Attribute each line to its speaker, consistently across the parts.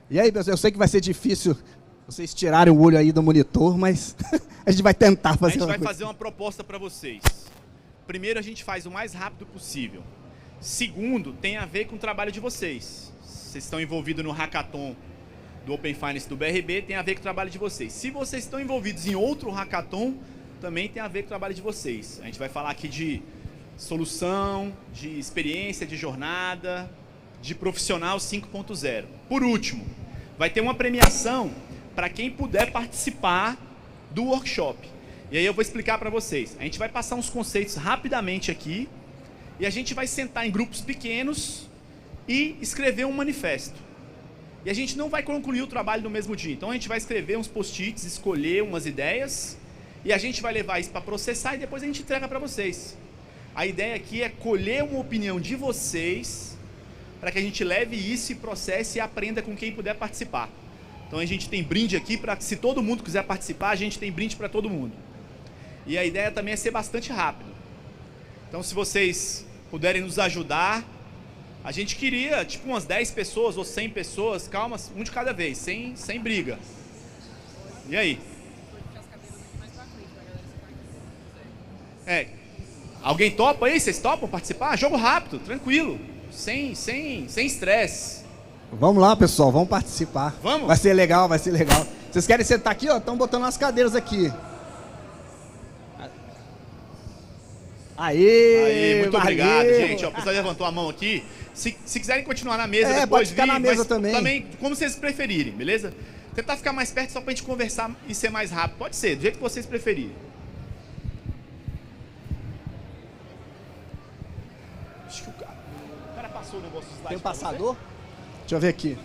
Speaker 1: E aí, pessoal, eu sei que vai ser difícil vocês tirarem o olho aí do monitor, mas a gente vai tentar fazer
Speaker 2: A gente vai fazer uma proposta para vocês. Primeiro, a gente faz o mais rápido possível. Segundo, tem a ver com o trabalho de vocês. Vocês estão envolvidos no hackathon do Open Finance do BRB, tem a ver com o trabalho de vocês. Se vocês estão envolvidos em outro hackathon, também tem a ver com o trabalho de vocês. A gente vai falar aqui de solução, de experiência, de jornada, de profissional 5.0. Por último, vai ter uma premiação para quem puder participar do workshop. E aí eu vou explicar para vocês. A gente vai passar uns conceitos rapidamente aqui e a gente vai sentar em grupos pequenos e escrever um manifesto. E a gente não vai concluir o trabalho no mesmo dia. Então a gente vai escrever uns post-its, escolher umas ideias e a gente vai levar isso para processar e depois a gente entrega para vocês. A ideia aqui é colher uma opinião de vocês para que a gente leve isso e processe e aprenda com quem puder participar. Então a gente tem brinde aqui para que se todo mundo quiser participar, a gente tem brinde para todo mundo. E a ideia também é ser bastante rápido. Então se vocês puderem nos ajudar, a gente queria tipo umas 10 pessoas ou 100 pessoas, calma, um de cada vez, sem briga. E aí? Alguém topa aí? Vocês topam participar? Jogo rápido, tranquilo, sem estresse.
Speaker 1: Vamos lá, pessoal, vamos participar.
Speaker 2: Vamos?
Speaker 1: Vai ser legal, vai ser legal. Vocês querem sentar aqui, ó? Estão botando as cadeiras aqui. Aê,
Speaker 2: muito obrigado, gente. Ó, o pessoal levantou a mão aqui. Se quiserem continuar na mesa, depois
Speaker 1: pode ficar na mesa também.
Speaker 2: Como vocês preferirem, beleza? Tentar ficar mais perto só pra gente conversar e ser mais rápido. Pode ser, do jeito que vocês preferirem. Acho que o cara passou o negócio do slide.
Speaker 1: Tem um passador? Deixa eu ver aqui.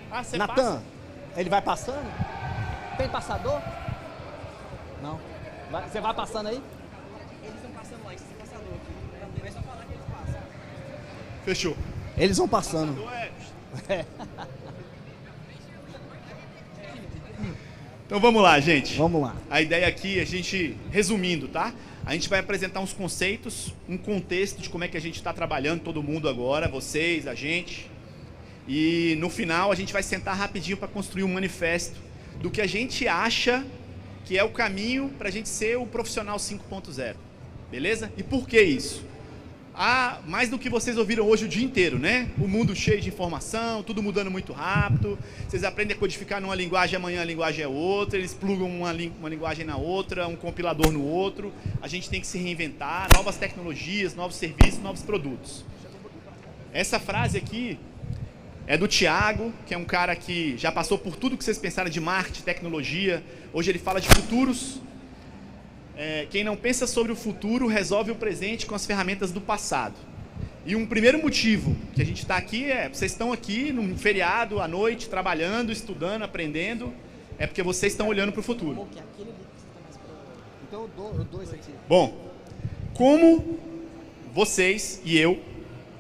Speaker 2: Ah, você
Speaker 1: Natan,
Speaker 2: passa?
Speaker 1: ele vai passando? Tem passador? Não. Você vai passando aí?
Speaker 3: Eles estão passando lá, esse passador aqui. É só falar que eles passam.
Speaker 2: Fechou.
Speaker 1: Eles vão passando.
Speaker 2: Então vamos lá, gente.
Speaker 1: Vamos lá.
Speaker 2: A ideia aqui, a gente, resumindo, tá? A gente vai apresentar uns conceitos, um contexto de como é que a gente está trabalhando, todo mundo agora, vocês, a gente. E no final a gente vai sentar rapidinho para construir um manifesto do que a gente acha que é o caminho para a gente ser o profissional 5.0. Beleza? E por que isso? Mais do que vocês ouviram hoje o dia inteiro, né? O mundo cheio de informação, tudo mudando muito rápido. Vocês aprendem a codificar numa linguagem, amanhã a linguagem é outra, eles plugam uma linguagem na outra, um compilador no outro. A gente tem que se reinventar, novas tecnologias, novos serviços, novos produtos. Essa frase aqui é do Thiago, que é um cara que já passou por tudo que vocês pensaram de marketing, tecnologia. Hoje ele fala de futuros. Quem não pensa sobre o futuro resolve o presente com as ferramentas do passado. E um primeiro motivo que a gente está aqui vocês estão aqui num feriado à noite, trabalhando, estudando, aprendendo, é porque vocês estão olhando para o futuro.
Speaker 1: Então eu dou esse aqui.
Speaker 2: Bom, como vocês e eu,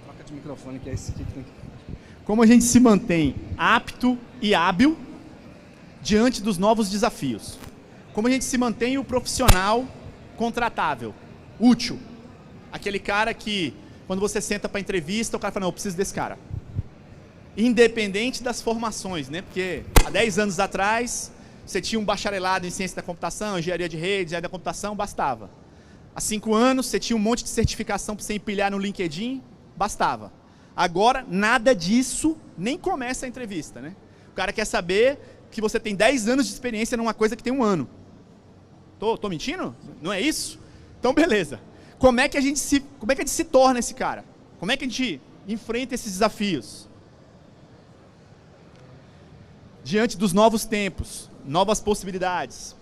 Speaker 1: Troca de microfone que é esse aqui que tem que...
Speaker 2: como a gente se mantém apto e hábil diante dos novos desafios? Como a gente se mantém o profissional contratável, útil? Aquele cara que, quando você senta para entrevista, o cara fala, não, eu preciso desse cara. Independente das formações, né? Porque há 10 anos atrás, você tinha um bacharelado em ciência da computação, engenharia de rede, engenharia da computação, bastava. Há 5 anos, você tinha um monte de certificação para você empilhar no LinkedIn, bastava. Agora, nada disso, nem começa a entrevista, né? O cara quer saber que você tem 10 anos de experiência numa coisa que tem 1 ano. Tô mentindo? Não é isso? Então, beleza. Como é que a gente se torna esse cara? Como é que a gente enfrenta esses desafios? Diante dos novos tempos, novas possibilidades.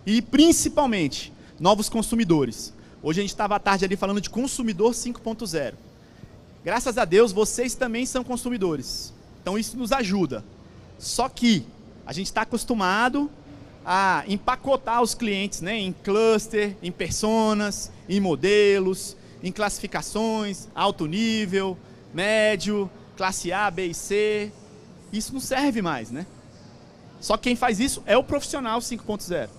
Speaker 2: E, principalmente, novos consumidores. Hoje a gente estava à tarde ali falando de consumidor 5.0. Graças a Deus, vocês também são consumidores. Então isso nos ajuda. Só que a gente está acostumado a empacotar os clientes, né, em cluster, em personas, em modelos, em classificações, alto nível, médio, classe A, B e C. Isso não serve mais, né? Só que quem faz isso é o profissional 5.0.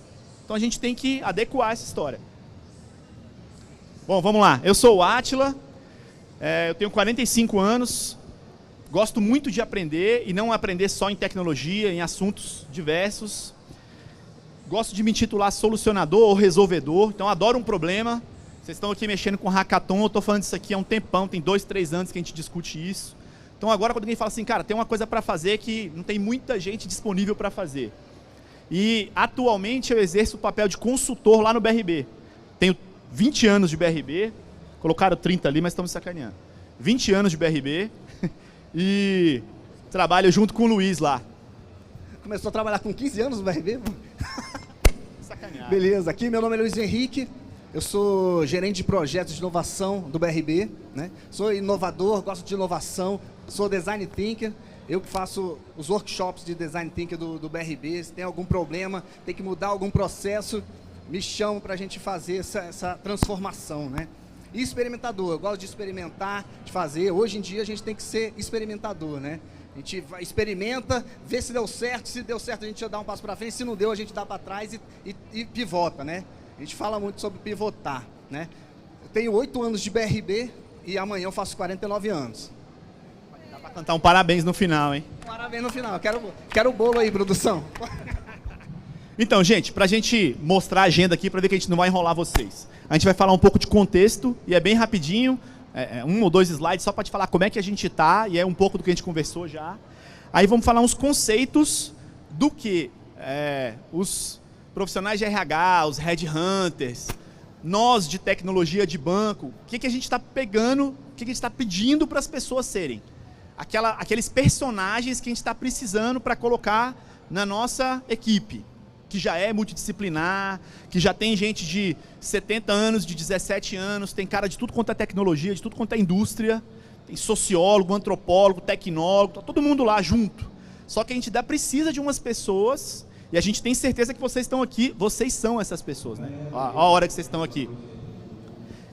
Speaker 2: Então a gente tem que adequar essa história. Bom, vamos lá. Eu sou o Átila. Eu tenho 45 anos, gosto muito de aprender e não aprender só em tecnologia, em assuntos diversos. Gosto de me intitular solucionador ou resolvedor, então adoro um problema. Vocês estão aqui mexendo com hackathon, eu estou falando disso aqui há um tempão, tem 2, 3 anos que a gente discute isso. Então agora quando alguém fala assim, cara, tem uma coisa para fazer que não tem muita gente disponível para fazer. E atualmente eu exerço o papel de consultor lá no BRB. Tenho 20 anos de BRB, colocaram 30 ali, mas estamos sacaneando. 20 anos de BRB e trabalho junto com o Luiz lá.
Speaker 1: Começou a trabalhar com 15 anos no BRB?
Speaker 2: Sacaneado.
Speaker 1: Beleza, aqui meu nome é Luiz Henrique, eu sou gerente de projetos de inovação do BRB, né? Sou inovador, gosto de inovação, sou design thinker, eu que faço os workshops de design thinker do BRB. Se tem algum problema, tem que mudar algum processo, me chamam para a gente fazer essa transformação, né? E experimentador, eu gosto de experimentar, de fazer. Hoje em dia a gente tem que ser experimentador, né? A gente experimenta, vê se deu certo a gente dá um passo para frente, se não deu a gente dá para trás e pivota, né? A gente fala muito sobre pivotar, né? Eu tenho 8 anos de BRB e amanhã eu faço 49 anos.
Speaker 2: Dá para cantar um parabéns no final, hein?
Speaker 1: Parabéns no final, quero o bolo aí, produção.
Speaker 2: Então, gente, para a gente mostrar a agenda aqui, para ver que a gente não vai enrolar vocês. A gente vai falar um pouco de contexto, e é bem rapidinho, 1 ou 2 slides só para te falar como é que a gente está, e é um pouco do que a gente conversou já. Aí vamos falar uns conceitos do que os profissionais de RH, os headhunters, nós de tecnologia de banco, o que a gente está pegando, o que a gente está pedindo para as pessoas serem. Aqueles personagens que a gente está precisando para colocar na nossa equipe, que já é multidisciplinar, que já tem gente de 70 anos, de 17 anos, tem cara de tudo quanto é tecnologia, de tudo quanto é indústria, tem sociólogo, antropólogo, tecnólogo, tá todo mundo lá junto. Só que a gente precisa de umas pessoas, e a gente tem certeza que vocês estão aqui, vocês são essas pessoas, né? Ó a hora que vocês estão aqui.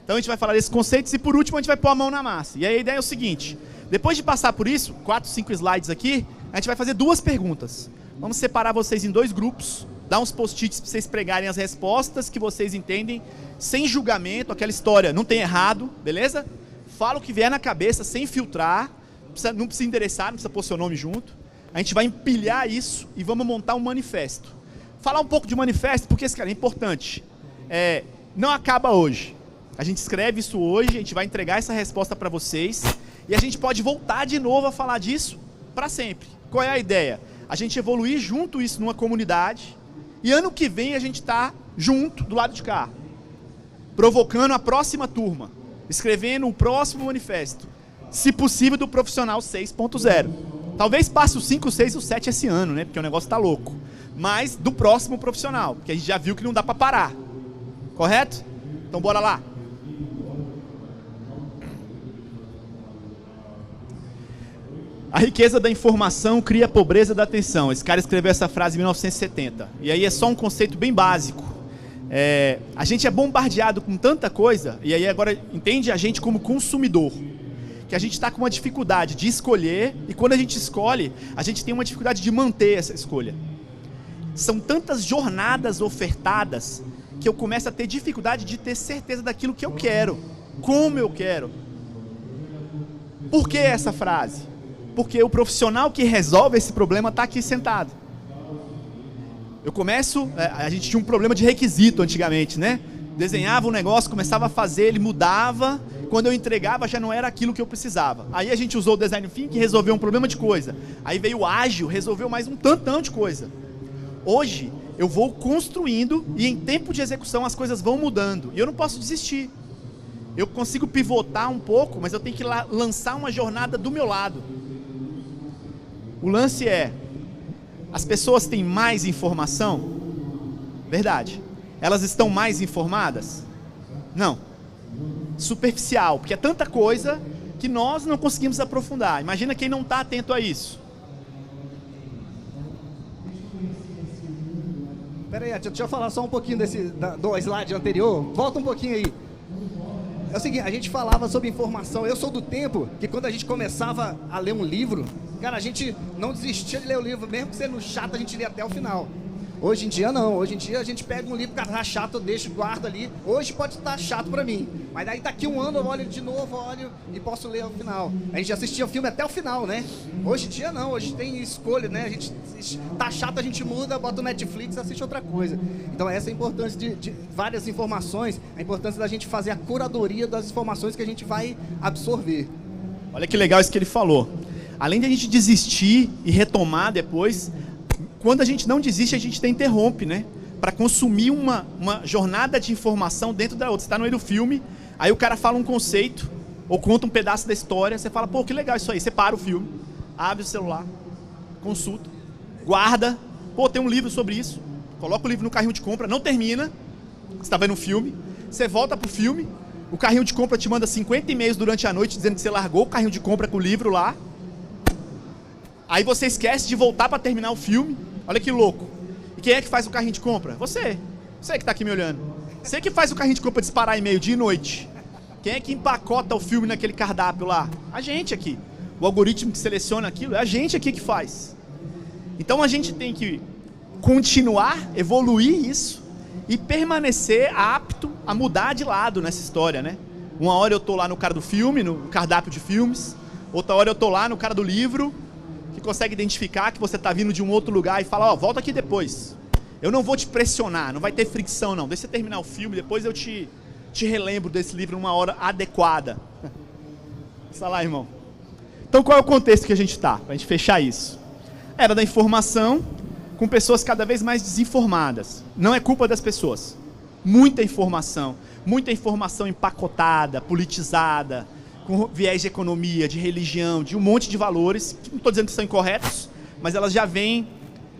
Speaker 2: Então a gente vai falar desses conceitos e por último a gente vai pôr a mão na massa. E aí a ideia é o seguinte, depois de passar por isso, 4, 5 slides aqui, a gente vai fazer 2 perguntas. Vamos separar vocês em 2 grupos, dar uns post-its para vocês pregarem as respostas que vocês entendem, sem julgamento, aquela história, não tem errado, beleza? Fala o que vier na cabeça, sem filtrar, não precisa endereçar, não precisa pôr seu nome junto. A gente vai empilhar isso e vamos montar um manifesto. Falar um pouco de manifesto, porque esse cara é importante. Não acaba hoje. A gente escreve isso hoje, a gente vai entregar essa resposta para vocês, e a gente pode voltar de novo a falar disso para sempre. Qual é a ideia? A gente evoluir junto isso numa comunidade, e ano que vem a gente está junto do lado de cá, provocando a próxima turma, escrevendo o próximo manifesto, se possível do profissional 6.0. Talvez passe o 5, o 6 e o 7 esse ano, né? Porque o negócio está louco. Mas do próximo profissional, porque a gente já viu que não dá para parar. Correto? Então bora lá. A riqueza da informação cria a pobreza da atenção. Esse cara escreveu essa frase em 1970. E aí é só um conceito bem básico. A gente é bombardeado com tanta coisa, e aí agora entende a gente como consumidor. Que a gente está com uma dificuldade de escolher, e quando a gente escolhe, a gente tem uma dificuldade de manter essa escolha. São tantas jornadas ofertadas, que eu começo a ter dificuldade de ter certeza daquilo que eu quero, como eu quero. Por que essa frase? Porque o profissional que resolve esse problema está aqui sentado. Eu começo, a gente tinha um problema de requisito antigamente, né? Desenhava um negócio, começava a fazer, ele mudava, quando eu entregava já não era aquilo que eu precisava. Aí a gente usou o Design Thinking que resolveu um problema de coisa. Aí veio o Ágil, resolveu mais um tantão de coisa. Hoje, eu vou construindo e em tempo de execução as coisas vão mudando. E eu não posso desistir. Eu consigo pivotar um pouco, mas eu tenho que lançar uma jornada do meu lado. O lance é, as pessoas têm mais informação? Verdade. Elas estão mais informadas? Não. Superficial, porque é tanta coisa que nós não conseguimos aprofundar. Imagina quem não está atento a isso.
Speaker 1: Pera aí, deixa eu falar só um pouquinho do slide anterior. Volta um pouquinho aí. É o seguinte, a gente falava sobre informação. Eu sou do tempo que quando a gente começava a ler um livro, cara, a gente não desistia de ler o livro, mesmo que sendo chato, a gente lia até o final. Hoje em dia não, hoje em dia a gente pega um livro que tá chato, eu deixo, guardo ali. Hoje pode estar chato pra mim, mas daí daqui um ano eu olho de novo, olho e posso ler ao final. A gente assistia o filme até o final, né? Hoje em dia não, hoje tem escolha, né? A gente tá chato, a gente muda, bota o Netflix e assiste outra coisa. Então essa é a importância de várias informações, a importância da gente fazer a curadoria das informações que a gente vai absorver.
Speaker 2: Olha que legal isso que ele falou. Além de a gente desistir e retomar depois, quando a gente não desiste, a gente até interrompe, né? Para consumir uma jornada de informação dentro da outra. Você está no meio do filme, aí o cara fala um conceito, ou conta um pedaço da história, você fala, pô, que legal isso aí. Você para o filme, abre o celular, consulta, guarda, pô, tem um livro sobre isso, coloca o livro no carrinho de compra, não termina, você está vendo um filme, você volta pro filme, o carrinho de compra te manda 50 e-mails durante a noite dizendo que você largou o carrinho de compra com o livro lá. Aí você esquece de voltar para terminar o filme. Olha que louco. E quem é que faz o carrinho de compra? Você. Você que está aqui me olhando. Você que faz o carrinho de compra disparar e-mail dia e noite. Quem é que empacota o filme naquele cardápio lá? A gente aqui. O algoritmo que seleciona aquilo é a gente aqui que faz. Então a gente tem que continuar, evoluir isso e permanecer apto a mudar de lado nessa história, né? Uma hora eu tô lá no cara do filme, no cardápio de filmes. Outra hora eu tô lá no cara do livro, que consegue identificar que você está vindo de um outro lugar e fala, ó, volta aqui depois. Eu não vou te pressionar, não vai ter fricção não. Deixa você terminar o filme, depois eu te relembro desse livro numa hora adequada. Passa lá, irmão. Então qual é o contexto que a gente está, para a gente fechar isso? Era da informação com pessoas cada vez mais desinformadas. Não é culpa das pessoas. Muita informação empacotada, politizada, com viés de economia, de religião, de um monte de valores, que não estou dizendo que são incorretos, mas elas já vêm,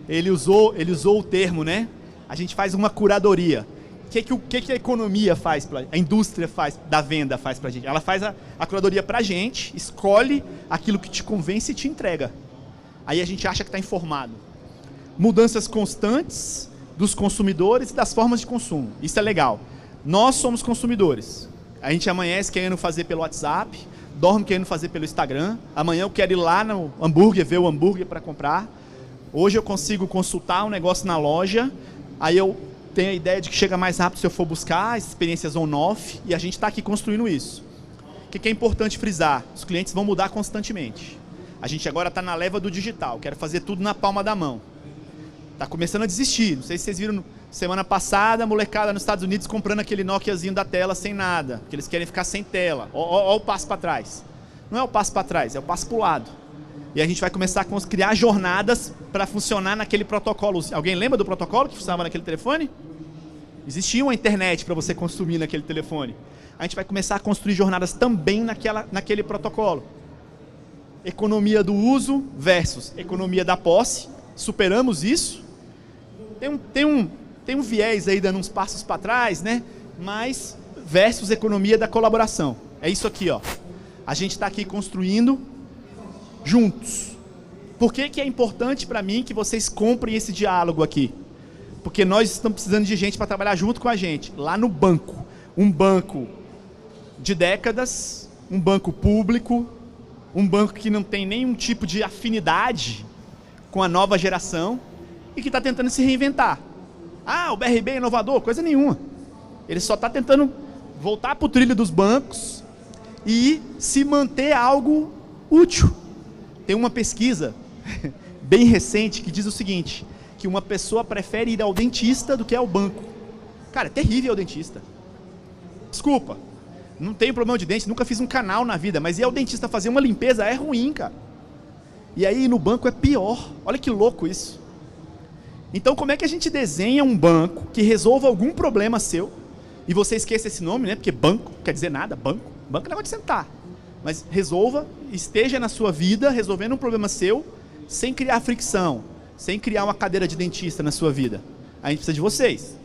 Speaker 2: ele usou o termo, né? A gente faz uma curadoria. O que a economia faz, a indústria da venda faz pra gente? Ela faz a curadoria pra gente, escolhe aquilo que te convence e te entrega. Aí a gente acha que está informado. Mudanças constantes dos consumidores e das formas de consumo. Isso é legal. Nós somos consumidores. A gente amanhece querendo fazer pelo WhatsApp, dorme querendo fazer pelo Instagram. Amanhã eu quero ir lá no hambúrguer, ver o hambúrguer para comprar. Hoje eu consigo consultar um negócio na loja. Aí eu tenho a ideia de que chega mais rápido se eu for buscar experiências on-off. E a gente está aqui construindo isso. O que é importante frisar? Os clientes vão mudar constantemente. A gente agora está na leva do digital. Quero fazer tudo na palma da mão. Está começando a desistir. Não sei se vocês viram semana passada, a molecada nos Estados Unidos comprando aquele Nokiazinho da tela sem nada. Porque eles querem ficar sem tela. Ó o passo para trás. Não é o passo para trás, é o passo para o lado. E a gente vai começar a criar jornadas para funcionar naquele protocolo. Alguém lembra do protocolo que funcionava naquele telefone? Existia uma internet para você consumir naquele telefone. A gente vai começar a construir jornadas também naquele protocolo. Economia do uso versus economia da posse. Superamos isso. Tem um viés aí dando uns passos para trás, né? Mas versus economia da colaboração. É isso aqui, ó. A gente está aqui construindo juntos. Por que é importante para mim que vocês comprem esse diálogo aqui? Porque nós estamos precisando de gente para trabalhar junto com a gente, lá no banco. Um banco de décadas, um banco público, um banco que não tem nenhum tipo de afinidade com a nova geração e que está tentando se reinventar. Ah, o BRB é inovador? Coisa nenhuma. Ele só está tentando voltar para o trilho dos bancos e se manter algo útil. Tem uma pesquisa bem recente que diz o seguinte, que uma pessoa prefere ir ao dentista do que ao banco. Cara, é terrível o dentista. Desculpa, não tenho problema de dente, nunca fiz um canal na vida, mas ir ao dentista fazer uma limpeza é ruim, cara. E aí no banco é pior. Olha que louco isso. Então como é que a gente desenha um banco que resolva algum problema seu, e você esqueça esse nome, né? Porque banco quer dizer nada, banco é negócio de sentar. Mas resolva, esteja na sua vida resolvendo um problema seu, sem criar fricção, sem criar uma cadeira de dentista na sua vida. A gente precisa de vocês.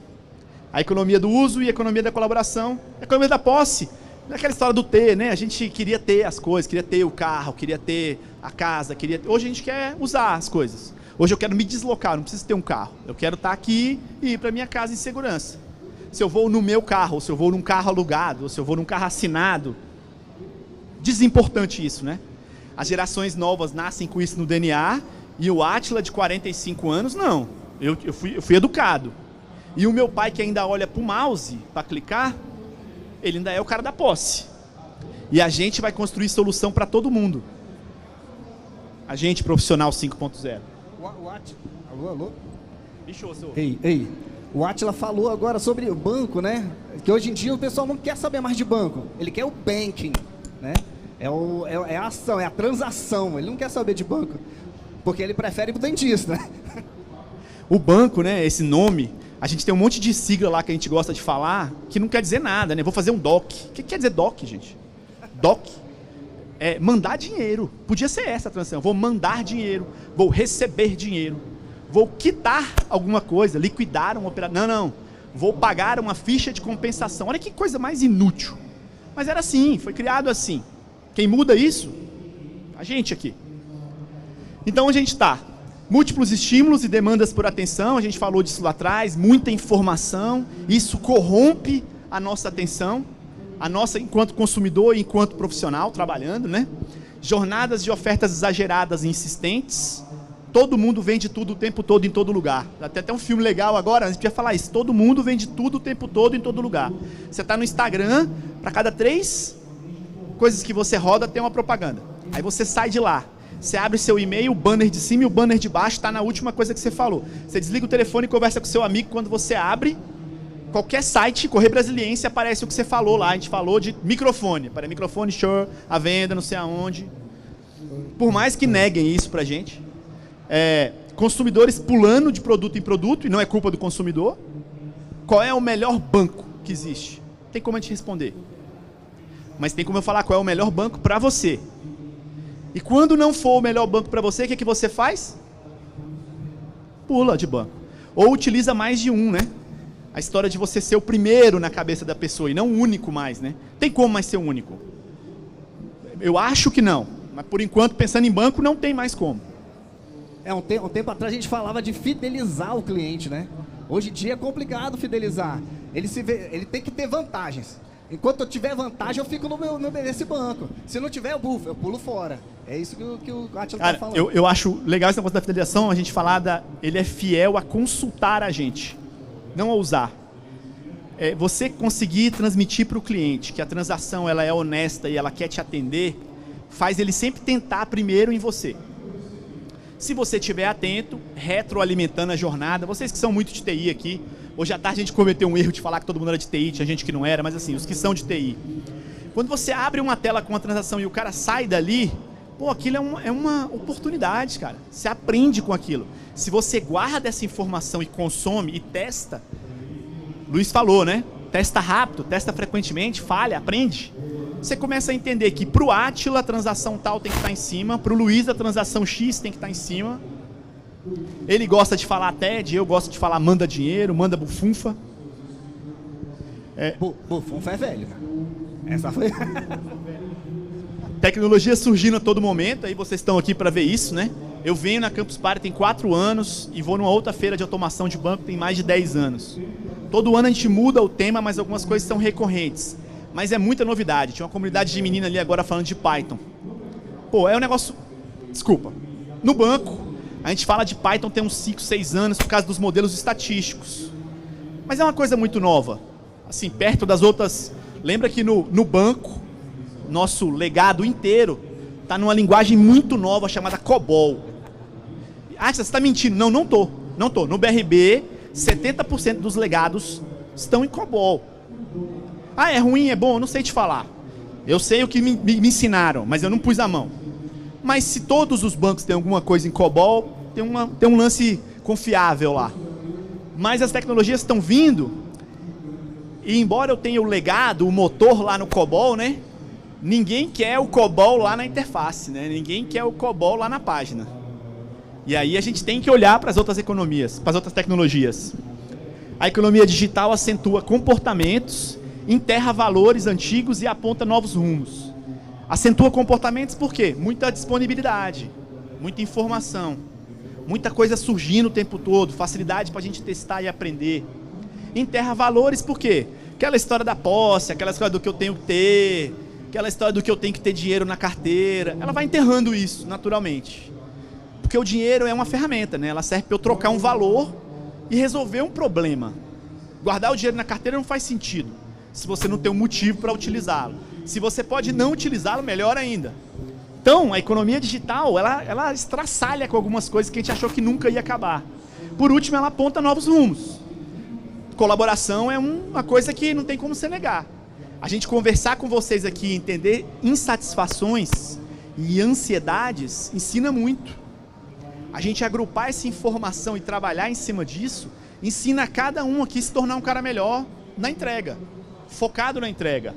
Speaker 2: A economia do uso e a economia da colaboração, a economia da posse. Naquela história do ter, né? A gente queria ter as coisas, queria ter o carro, queria ter a casa, hoje a gente quer usar as coisas. Hoje eu quero me deslocar, não preciso ter um carro. Eu quero estar aqui e ir para minha casa em segurança. Se eu vou no meu carro, ou se eu vou num carro alugado, ou se eu vou num carro assinado, desimportante isso, né? As gerações novas nascem com isso no DNA, e o Átila de 45 anos, não. Eu fui educado. E o meu pai, que ainda olha pro mouse para clicar, ele ainda é o cara da posse. E a gente vai construir solução para todo mundo. A gente, profissional 5.0.
Speaker 1: Alô?
Speaker 2: Bicho, seu...
Speaker 1: Ei. O Átila falou agora sobre o banco, né? Que hoje em dia o pessoal não quer saber mais de banco. Ele quer o banking, né? É a ação, é a transação. Ele não quer saber de banco. Porque ele prefere ir pro dentista.
Speaker 2: O banco, né? Esse nome, a gente tem um monte de sigla lá que a gente gosta de falar, que não quer dizer nada, né? Vou fazer um DOC. O que quer dizer DOC, gente? DOC é mandar dinheiro. Podia ser essa a transação. Vou mandar dinheiro, vou receber dinheiro, vou quitar alguma coisa, liquidar uma operação. Não. Vou pagar uma ficha de compensação. Olha que coisa mais inútil. Mas era assim, foi criado assim. Quem muda isso? A gente aqui. Então a gente está. Múltiplos estímulos e demandas por atenção, a gente falou disso lá atrás, muita informação, isso corrompe a nossa atenção, a nossa enquanto consumidor e enquanto profissional trabalhando, né? Jornadas de ofertas exageradas e insistentes, todo mundo vende tudo o tempo todo em todo lugar. Até um filme legal agora, a gente podia falar isso, todo mundo vende tudo o tempo todo em todo lugar. Você está no Instagram, para cada 3 coisas que você roda tem uma propaganda. Aí você sai de lá. Você abre seu e-mail, o banner de cima e o banner de baixo está na última coisa que você falou. Você desliga o telefone e conversa com seu amigo. Quando você abre qualquer site, Correio Brasiliense, aparece o que você falou lá. A gente falou de microfone. Para microfone, Shure, à venda, não sei aonde. Por mais que neguem isso pra gente. Consumidores pulando de produto em produto, e não é culpa do consumidor. Qual é o melhor banco que existe? Tem como a gente responder. Mas tem como eu falar qual é o melhor banco para você. E quando não for o melhor banco para você, o que você faz? Pula de banco. Ou utiliza mais de um, né? A história de você ser o primeiro na cabeça da pessoa e não o único mais, né? Tem como mais ser o único? Eu acho que não. Mas por enquanto, pensando em banco, não tem mais como.
Speaker 1: Um tempo atrás a gente falava de fidelizar o cliente, né? Hoje em dia é complicado fidelizar. Ele tem que ter vantagens. Enquanto eu tiver vantagem, eu fico nesse banco. Se não tiver, eu pulo fora. É isso que o Átila está falando.
Speaker 2: Eu acho legal esse negócio da fidelização, a gente falar ele é fiel a consultar a gente, não a usar. Você conseguir transmitir para o cliente que a transação ela é honesta e ela quer te atender, faz ele sempre tentar primeiro em você. Se você estiver atento, retroalimentando a jornada, vocês que são muito de TI aqui, hoje à tarde a gente cometeu um erro de falar que todo mundo era de TI, tinha gente que não era, mas assim, os que são de TI. Quando você abre uma tela com uma transação e o cara sai dali, aquilo é uma oportunidade, cara. Você aprende com aquilo. Se você guarda essa informação e consome e testa, Luiz falou, né? Testa rápido, testa frequentemente, falha, aprende. Você começa a entender que para o Átila a transação tal tem que estar em cima, para o Luiz a transação X tem que estar em cima. Ele gosta de falar TED, eu gosto de falar manda dinheiro, manda bufunfa.
Speaker 1: Bufunfa é velho, cara. Essa foi...
Speaker 2: Tecnologia surgindo a todo momento, aí vocês estão aqui para ver isso, né? Eu venho na Campus Party tem 4 anos e vou numa outra feira de automação de banco tem mais de 10 anos. Todo ano a gente muda o tema, mas algumas coisas são recorrentes. Mas é muita novidade. Tinha uma comunidade de menina ali agora falando de Python. É um negócio... Desculpa. No banco, a gente fala de Python tem uns 5, 6 anos por causa dos modelos estatísticos. Mas é uma coisa muito nova. Assim, perto das outras... Lembra que no banco, nosso legado inteiro está numa linguagem muito nova chamada COBOL. Você está mentindo. Não tô. No BRB, 70% dos legados estão em COBOL. É ruim, é bom? Eu não sei te falar. Eu sei o que me ensinaram, mas eu não pus a mão. Mas se todos os bancos têm alguma coisa em COBOL, tem um lance confiável lá. Mas as tecnologias estão vindo, e embora eu tenha o legado, o motor lá no COBOL, né? Ninguém quer o COBOL lá na interface, né? Ninguém quer o COBOL lá na página. E aí a gente tem que olhar para as outras economias, para as outras tecnologias. A economia digital acentua comportamentos, enterra valores antigos e aponta novos rumos. Acentua comportamentos por quê? Muita disponibilidade, muita informação, muita coisa surgindo o tempo todo, facilidade para a gente testar e aprender. Enterra valores por quê? Aquela história da posse, aquela história do que eu tenho que ter, aquela história do que eu tenho que ter dinheiro na carteira, ela vai enterrando isso naturalmente. Porque o dinheiro é uma ferramenta, né? Ela serve para eu trocar um valor e resolver um problema. Guardar o dinheiro na carteira não faz sentido, se você não tem um motivo para utilizá-lo. Se você pode não utilizá-lo, melhor ainda. Então, a economia digital, ela estraçalha com algumas coisas que a gente achou que nunca ia acabar. Por último, ela aponta novos rumos. Colaboração é uma coisa que não tem como você negar. A gente conversar com vocês aqui, entender insatisfações e ansiedades, ensina muito. A gente agrupar essa informação e trabalhar em cima disso, ensina a cada um aqui a se tornar um cara melhor na entrega, focado na entrega.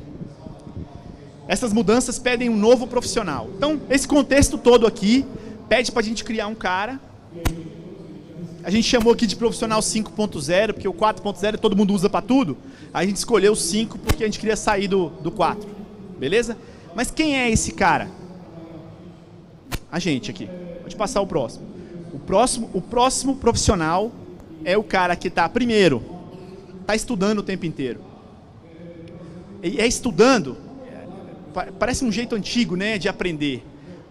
Speaker 2: Essas mudanças pedem um novo profissional. Então, esse contexto todo aqui pede para a gente criar um cara. A gente chamou aqui de profissional 5.0, porque o 4.0 todo mundo usa para tudo. A gente escolheu o 5 porque a gente queria sair do 4. Beleza? Mas quem é esse cara? A gente aqui. Pode passar o próximo. O próximo profissional é o cara que está, primeiro, está estudando o tempo inteiro. E é estudando, parece um jeito antigo, né, de aprender.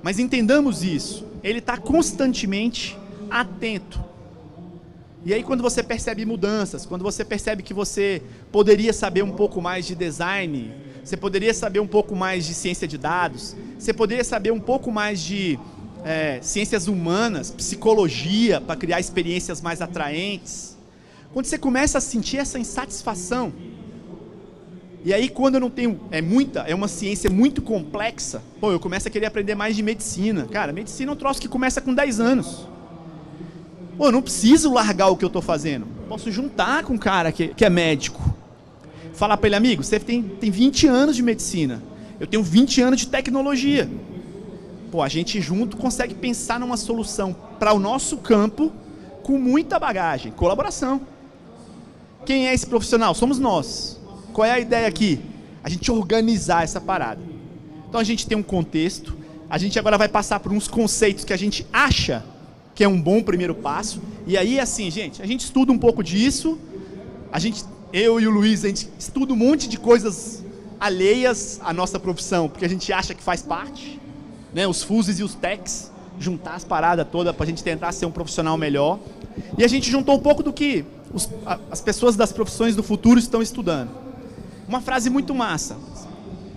Speaker 2: Mas entendamos isso. Ele está constantemente atento. E aí quando você percebe mudanças, quando você percebe que você poderia saber um pouco mais de design, você poderia saber um pouco mais de ciência de dados, você poderia saber um pouco mais de ciências humanas, psicologia, para criar experiências mais atraentes. Quando você começa a sentir essa insatisfação, e aí quando eu não tenho, é uma ciência muito complexa, eu começo a querer aprender mais de medicina. Cara, medicina é um troço que começa com 10 anos. Eu não preciso largar o que eu estou fazendo. Posso juntar com um cara que é médico. Falar para ele, amigo, você tem 20 anos de medicina. Eu tenho 20 anos de tecnologia. A gente junto consegue pensar numa solução para o nosso campo com muita bagagem. Colaboração. Quem é esse profissional? Somos nós. Qual é a ideia aqui? A gente organizar essa parada. Então a gente tem um contexto. A gente agora vai passar por uns conceitos que a gente acha que é um bom primeiro passo. E aí, assim, gente, a gente estuda um pouco disso. Eu e o Luiz, a gente estuda um monte de coisas alheias à nossa profissão, porque a gente acha que faz parte. Né, os fuses e os techs, juntar as paradas todas para a gente tentar ser um profissional melhor. E a gente juntou um pouco do que as pessoas das profissões do futuro estão estudando. Uma frase muito massa.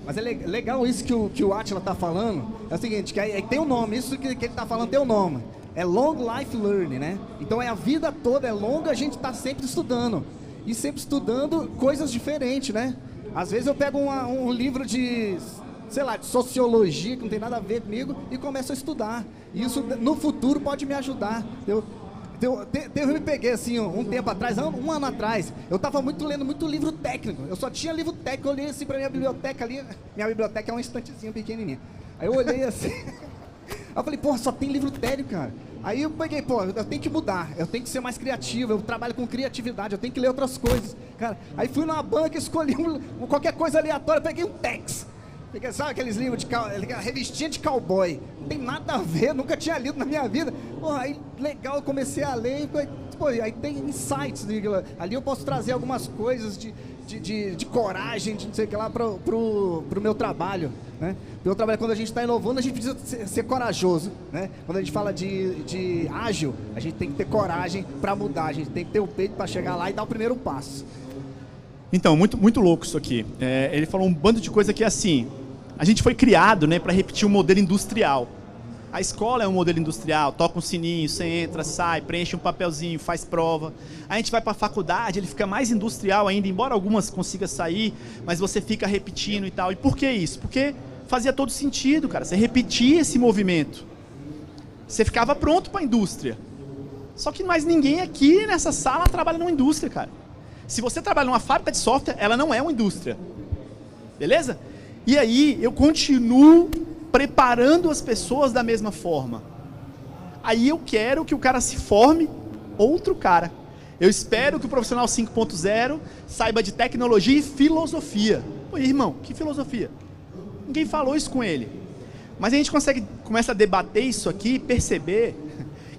Speaker 1: Mas é legal isso que o Átila está falando. É o seguinte, que tem um nome, isso que ele está falando tem um nome. É long life learning, né? Então é a vida toda, é longa, a gente está sempre estudando. E sempre estudando coisas diferentes, né? Às vezes eu pego um livro de sociologia, que não tem nada a ver comigo, e começo a estudar. E isso, no futuro, pode me ajudar. Eu me peguei, assim, um tempo atrás, um ano atrás, eu estava lendo muito livro técnico. Eu só tinha livro técnico, eu olhei assim para minha biblioteca ali, minha biblioteca é um estantezinho pequenininho. Aí eu olhei assim, aí eu falei, só tem livro técnico, cara. Aí eu peguei, eu tenho que mudar, eu tenho que ser mais criativo, eu trabalho com criatividade, eu tenho que ler outras coisas. Cara, aí fui numa banca, escolhi qualquer coisa aleatória, peguei um Tex. Sabe aqueles livros revistinha de cowboy? Não tem nada a ver, nunca tinha lido na minha vida. Aí legal, eu comecei a ler, aí tem insights. Ali eu posso trazer algumas coisas de coragem, de não sei o que lá, pro meu trabalho. Né? Pro meu trabalho, quando a gente está inovando, a gente precisa ser corajoso. Né? Quando a gente fala de ágil, a gente tem que ter coragem para mudar, a gente tem que ter o peito para chegar lá e dar o primeiro passo.
Speaker 2: Então, muito, muito louco isso aqui. Ele falou um bando de coisa que é assim, a gente foi criado, né, para repetir um modelo industrial. A escola é um modelo industrial, toca um sininho, você entra, sai, preenche um papelzinho, faz prova. A gente vai para a faculdade, ele fica mais industrial ainda, embora algumas consigam sair, mas você fica repetindo e tal. E por que isso? Porque fazia todo sentido, cara. Você repetia esse movimento. Você ficava pronto para a indústria. Só que mais ninguém aqui nessa sala trabalha numa indústria, cara. Se você trabalha numa fábrica de software, ela não é uma indústria. Beleza? E aí, eu continuo preparando as pessoas da mesma forma. Aí eu quero que o cara se forme outro cara. Eu espero que o profissional 5.0 saiba de tecnologia e filosofia. Irmão, que filosofia? Ninguém falou isso com ele. Mas a gente começa a debater isso aqui e perceber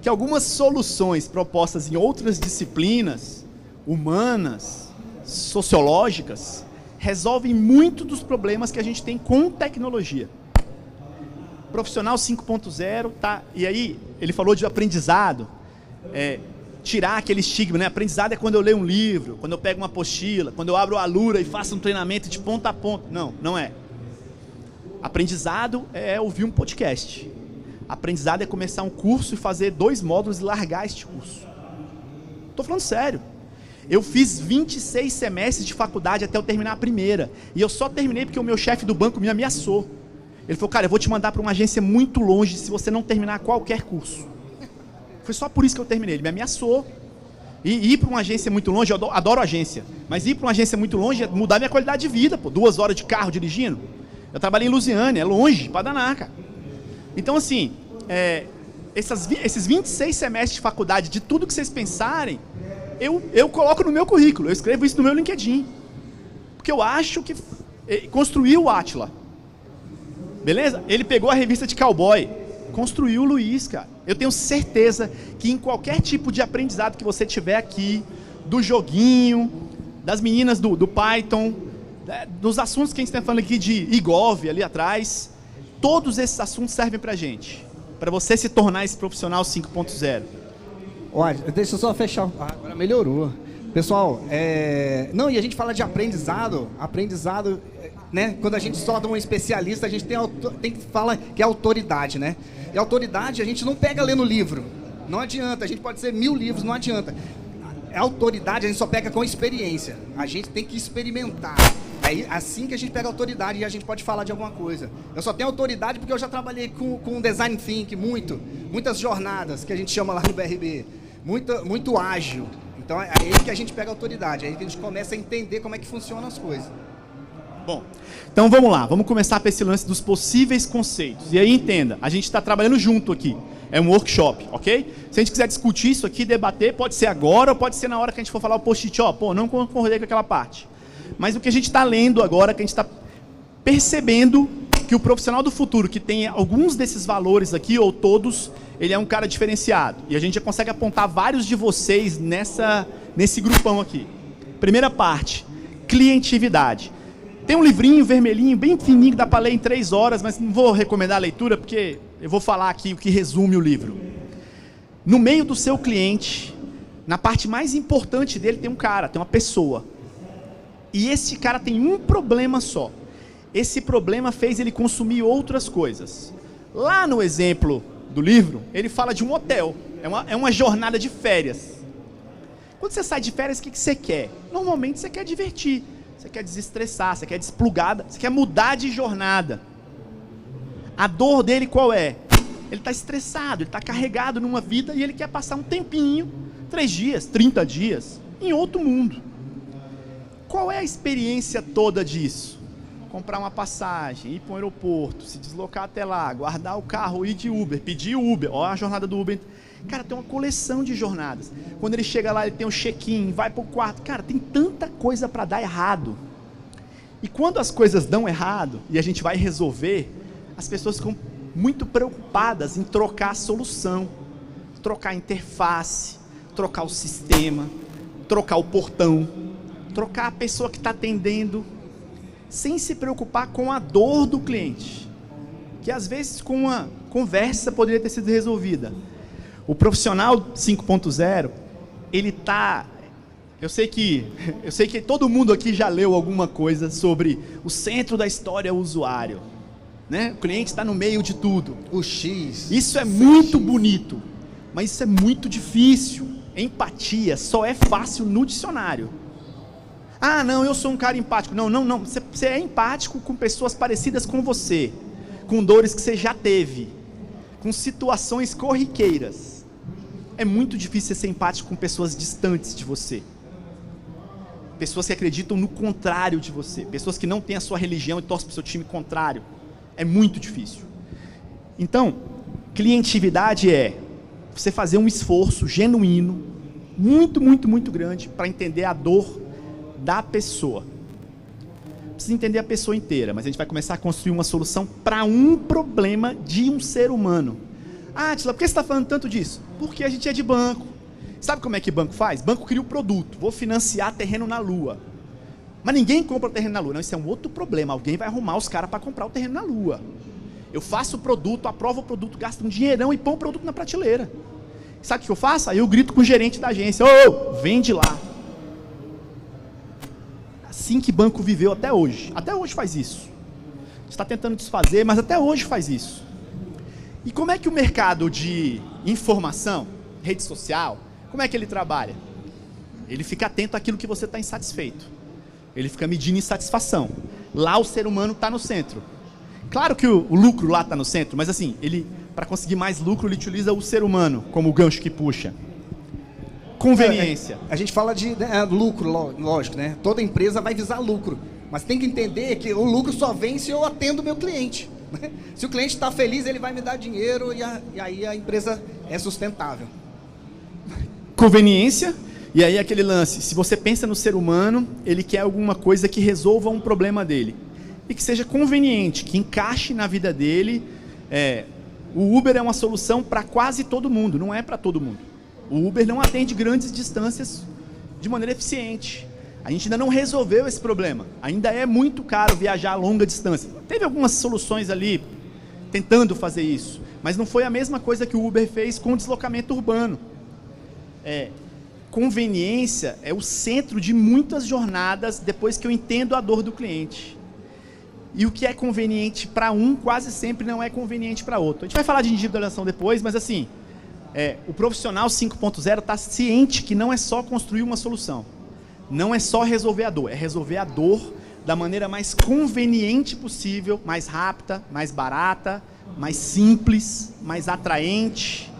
Speaker 2: que algumas soluções propostas em outras disciplinas humanas, sociológicas, resolvem muito dos problemas que a gente tem com tecnologia. Profissional 5.0, tá? E aí, ele falou de aprendizado, tirar aquele estigma, né? Aprendizado é quando eu leio um livro, quando eu pego uma apostila, quando eu abro a Alura e faço um treinamento de ponta a ponta. Não, não é. Aprendizado é ouvir um podcast. Aprendizado é começar um curso e fazer 2 módulos e largar este curso. Estou falando sério. Eu fiz 26 semestres de faculdade até eu terminar a primeira. E eu só terminei porque o meu chefe do banco me ameaçou. Ele falou, cara, eu vou te mandar para uma agência muito longe se você não terminar qualquer curso. Foi só por isso que eu terminei. Ele me ameaçou. E ir para uma agência muito longe, eu adoro agência, mas ir para uma agência muito longe é mudar minha qualidade de vida, pô. 2 horas de carro dirigindo. Eu trabalhei em Lusiânia, é longe, para danar, cara. Então, assim, esses 26 semestres de faculdade, de tudo que vocês pensarem, eu coloco no meu currículo, eu escrevo isso no meu LinkedIn. Porque eu acho que construiu o Átila. Beleza? Ele pegou a revista de cowboy, construiu o Luiz, cara. Eu tenho certeza que em qualquer tipo de aprendizado que você tiver aqui, do joguinho, das meninas do Python, dos assuntos que a gente está falando aqui de IGOV ali atrás, todos esses assuntos servem pra gente. Para você se tornar esse profissional 5.0.
Speaker 1: Olha, deixa eu só fechar. Agora melhorou. Pessoal, não, e a gente fala de aprendizado, né? Quando a gente estuda um especialista, a gente tem que falar que é autoridade, né? E autoridade a gente não pega lendo livro. Não adianta, a gente pode ser 1000 livros, não adianta. A autoridade a gente só pega com experiência. A gente tem que experimentar. Aí, assim que a gente pega autoridade e a gente pode falar de alguma coisa. Eu só tenho autoridade porque eu já trabalhei com design thinking, muitas jornadas que a gente chama lá no BRB. Muito ágil. Então é aí que a gente pega autoridade, é aí que a gente começa a entender como é que funcionam as coisas.
Speaker 2: Bom, então vamos lá, vamos começar para esse lance dos possíveis conceitos. E aí entenda, a gente está trabalhando junto aqui, é um workshop, ok? Se a gente quiser discutir isso aqui, debater, pode ser agora ou pode ser na hora que a gente for falar o post-it, não concordei com aquela parte. Mas o que a gente está lendo agora, que a gente está percebendo que o profissional do futuro, que tem alguns desses valores aqui, ou todos, ele é um cara diferenciado. E a gente já consegue apontar vários de vocês nesse grupão aqui. Primeira parte, clientividade. Tem um livrinho vermelhinho, bem fininho, que dá para ler em 3 horas, mas não vou recomendar a leitura, porque eu vou falar aqui o que resume o livro. No meio do seu cliente, na parte mais importante dele, tem um cara, tem uma pessoa. E esse cara tem um problema só. Esse problema fez ele consumir outras coisas. Lá no exemplo do livro, ele fala de um hotel. É uma jornada de férias. Quando você sai de férias, o que você quer? Normalmente você quer divertir. Você quer desestressar, você quer desplugada, você quer mudar de jornada. A dor dele qual é? Ele está estressado, ele está carregado numa vida e ele quer passar um tempinho, 3 dias, 30 dias, em outro mundo. Qual é a experiência toda disso? Comprar uma passagem, ir para um aeroporto, se deslocar até lá, guardar o carro, ir de Uber, pedir Uber, olha a jornada do Uber. Cara, tem uma coleção de jornadas. Quando ele chega lá, ele tem um check-in, vai para o quarto. Cara, tem tanta coisa para dar errado. E quando as coisas dão errado e a gente vai resolver, as pessoas ficam muito preocupadas em trocar a solução, trocar a interface, trocar o sistema, trocar o portão, trocar a pessoa que está atendendo, sem se preocupar com a dor do cliente, que às vezes com uma conversa poderia ter sido resolvida. O profissional 5.0, ele está... Eu sei que todo mundo aqui já leu alguma coisa sobre o centro da história é o usuário. Né? O cliente está no meio de tudo.
Speaker 1: O X.
Speaker 2: Isso é muito bonito, mas isso é muito difícil. Empatia só é fácil no dicionário. Ah, não, eu sou um cara empático. Não. Você é empático com pessoas parecidas com você, com dores que você já teve, com situações corriqueiras. É muito difícil ser empático com pessoas distantes de você. Pessoas que acreditam no contrário de você. Pessoas que não têm a sua religião e torcem para o seu time contrário. É muito difícil. Então, clientividade é você fazer um esforço genuíno, muito grande, para entender a dor da pessoa. Não precisa entender a pessoa inteira, mas a gente vai começar a construir uma solução para um problema de um ser humano. Ah, Átila, por que você está falando tanto disso? Porque a gente é de banco. Sabe como é que banco faz? Banco cria o produto. Vou financiar terreno na Lua. Mas ninguém compra terreno na Lua. Não, isso é um outro problema. Alguém vai arrumar os caras para comprar o terreno na Lua. Eu faço o produto, aprovo o produto, gasto um dinheirão e põe o produto na prateleira. Sabe o que eu faço? Aí eu grito com o gerente da agência, ô, vende lá. Assim que banco viveu até hoje. Até hoje faz isso. Está tentando desfazer, mas até hoje faz isso. E como é que o mercado de informação, rede social, como é que ele trabalha? Ele fica atento àquilo que você está insatisfeito. Ele fica medindo insatisfação. Lá o ser humano está no centro. Claro que o lucro lá está no centro, mas assim, ele, para conseguir mais lucro, ele utiliza o ser humano como o gancho que puxa. Conveniência.
Speaker 1: A gente fala de lucro, lógico, né? Toda empresa vai visar lucro. Mas tem que entender que o lucro só vem se eu atendo o meu cliente. Né? Se o cliente está feliz, ele vai me dar dinheiro e aí a empresa é sustentável.
Speaker 2: Conveniência. E aí aquele lance, se você pensa no ser humano, ele quer alguma coisa que resolva um problema dele. E que seja conveniente, que encaixe na vida dele. O Uber é uma solução para quase todo mundo, não é para todo mundo. O Uber não atende grandes distâncias de maneira eficiente. A gente ainda não resolveu esse problema. Ainda é muito caro viajar a longa distância. Teve algumas soluções ali tentando fazer isso, mas não foi a mesma coisa que o Uber fez com o deslocamento urbano. Conveniência é o centro de muitas jornadas depois que eu entendo a dor do cliente. E o que é conveniente para um, quase sempre não é conveniente para outro. A gente vai falar de individualização depois, mas assim, o profissional 5.0 está ciente que não é só construir uma solução. Não é só resolver a dor, é resolver a dor da maneira mais conveniente possível, mais rápida, mais barata, mais simples, mais atraente.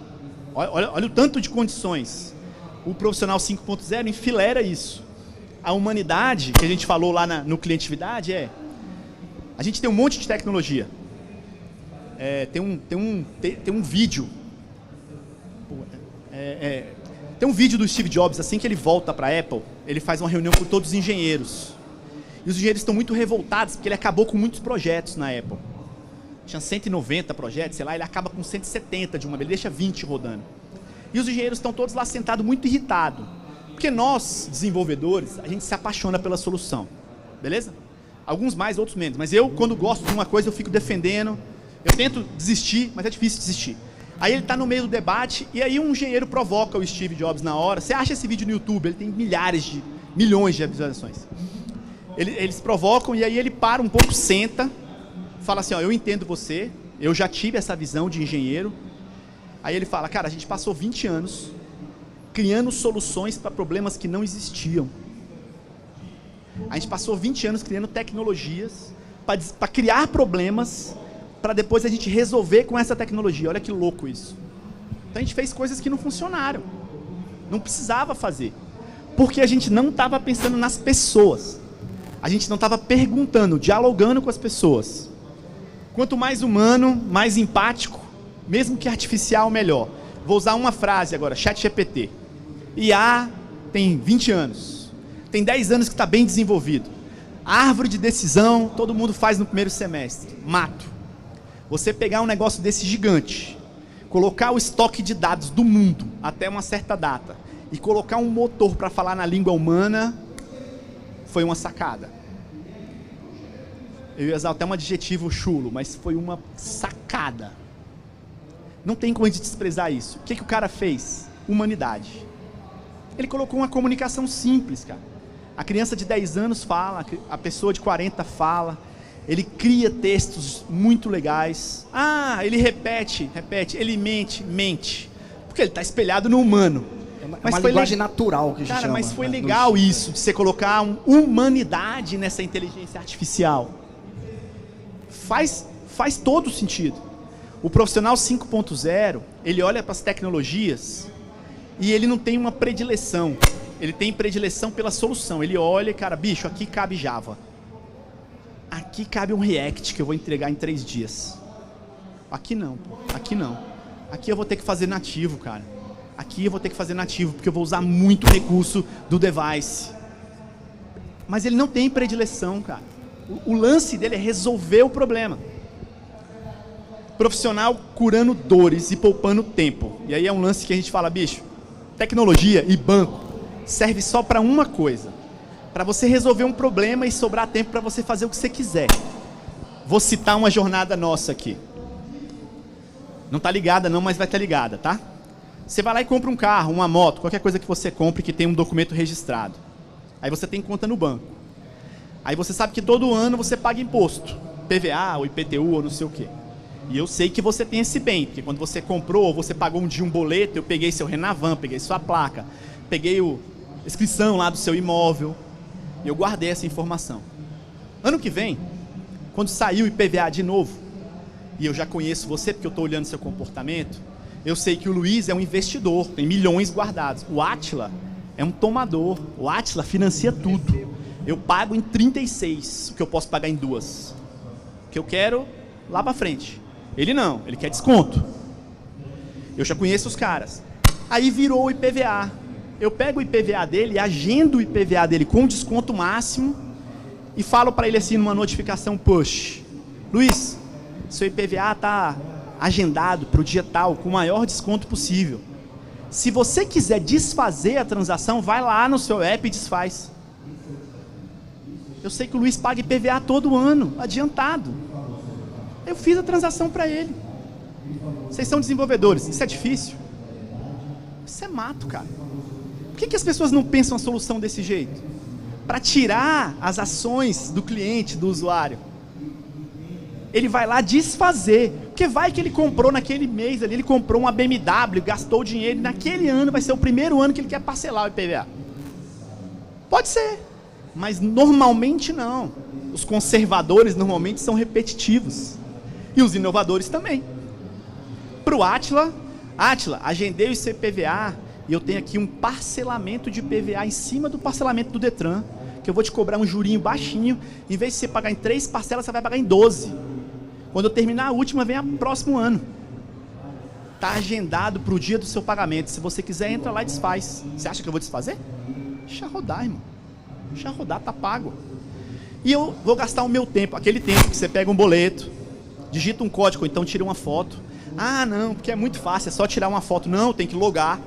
Speaker 2: Olha o tanto de condições. O profissional 5.0 enfileira isso. A humanidade, que a gente falou lá no Clientividade, a gente tem um monte de tecnologia. Tem um vídeo. Tem um vídeo do Steve Jobs, assim que ele volta para a Apple, ele faz uma reunião com todos os engenheiros. E os engenheiros estão muito revoltados, porque ele acabou com muitos projetos na Apple. Tinha 190 projetos, sei lá, ele acaba com 170 de uma vez, ele deixa 20 rodando. E os engenheiros estão todos lá sentados muito irritados. Porque nós, desenvolvedores, a gente se apaixona pela solução. Beleza? Alguns mais, outros menos. Mas eu, quando gosto de uma coisa, eu fico defendendo. Eu tento desistir, mas é difícil desistir. Aí ele está no meio do debate, e aí um engenheiro provoca o Steve Jobs na hora. Você acha esse vídeo no YouTube, ele tem milhões de visualizações. Eles provocam, e aí ele para um pouco, senta, fala assim, eu entendo você, eu já tive essa visão de engenheiro. Aí ele fala, cara, a gente passou 20 anos criando soluções para problemas que não existiam. A gente passou 20 anos criando tecnologias para criar problemas para depois a gente resolver com essa tecnologia. Olha que louco isso. Então a gente fez coisas que não funcionaram. Não precisava fazer. Porque a gente não estava pensando nas pessoas. A gente não estava perguntando, dialogando com as pessoas. Quanto mais humano, mais empático, mesmo que artificial, melhor. Vou usar uma frase agora, ChatGPT. IA tem 20 anos. Tem 10 anos que está bem desenvolvido. A árvore de decisão, todo mundo faz no primeiro semestre. Mato. Você pegar um negócio desse gigante, colocar o estoque de dados do mundo até uma certa data e colocar um motor para falar na língua humana, foi uma sacada. Eu ia usar até um adjetivo chulo, mas foi uma sacada. Não tem como a gente desprezar isso. O que o cara fez? Humanidade. Ele colocou uma comunicação simples, cara. A criança de 10 anos fala, a pessoa de 40 fala. Ele cria textos muito legais. Ele repete, ele mente. Porque ele está espelhado no humano.
Speaker 1: É uma linguagem natural que a gente chama.
Speaker 2: Mas foi legal isso, de você colocar humanidade nessa inteligência artificial. Faz todo sentido. O profissional 5.0, ele olha para as tecnologias e ele não tem uma predileção. Ele tem predileção pela solução. Ele olha, cara, bicho, aqui cabe Java. Aqui cabe um React que eu vou entregar em 3 dias. Aqui não, aqui não. Aqui eu vou ter que fazer nativo, cara. Aqui eu vou ter que fazer nativo, porque eu vou usar muito recurso do device. Mas ele não tem predileção, cara. O lance dele é resolver o problema. Profissional curando dores e poupando tempo. E aí é um lance que a gente fala, bicho, tecnologia e banco serve só para uma coisa. Para você resolver um problema e sobrar tempo para você fazer o que você quiser. Vou citar uma jornada nossa aqui. Não está ligada não, mas vai estar ligada, tá? Você vai lá e compra um carro, uma moto, qualquer coisa que você compre que tem um documento registrado. Aí você tem conta no banco. Aí você sabe que todo ano você paga imposto. PVA, ou IPTU, ou não sei o quê. E eu sei que você tem esse bem, porque quando você comprou, ou você pagou um dia um boleto, eu peguei seu Renavan, peguei sua placa, peguei a inscrição lá do seu imóvel, e eu guardei essa informação. Ano que vem, quando sair o IPVA de novo, e eu já conheço você, porque eu estou olhando seu comportamento, eu sei que o Luiz é um investidor, tem milhões guardados. O Átila é um tomador, o Átila financia tudo. Eu pago em 36, o que eu posso pagar em 2. O que eu quero lá para frente. Ele não, ele quer desconto. Eu já conheço os caras. Aí virou o IPVA. Eu pego o IPVA dele, agendo o IPVA dele com desconto máximo e falo para ele assim numa notificação push: Luiz, seu IPVA está agendado para o dia tal, com o maior desconto possível. Se você quiser desfazer a transação, vai lá no seu app e desfaz. Eu sei que o Luiz paga IPVA todo ano, adiantado. Eu fiz a transação para ele. Vocês são desenvolvedores, isso é difícil? Isso é mato, cara. Por que as pessoas não pensam a solução desse jeito? Para tirar as ações do cliente, do usuário. Ele vai lá desfazer, porque vai que ele comprou naquele mês ali, ele comprou uma BMW, gastou dinheiro, e naquele ano vai ser o primeiro ano que ele quer parcelar o IPVA. Pode ser, mas normalmente não. Os conservadores normalmente são repetitivos. E os inovadores também. Para o Átila, agendei o IPVA e eu tenho aqui um parcelamento de IPVA em cima do parcelamento do Detran, que eu vou te cobrar um jurinho baixinho, em vez de você pagar em 3 parcelas, você vai pagar em 12. Quando eu terminar a última, vem o próximo ano. Está agendado para o dia do seu pagamento. Se você quiser, entra lá e desfaz. Você acha que eu vou desfazer? Deixa rodar, irmão. Deixa rodar, tá pago. E eu vou gastar o meu tempo, aquele tempo que você pega um boleto, digita um código, ou então tira uma foto. Ah, não, porque é muito fácil, é só tirar uma foto. Não, tem que logar,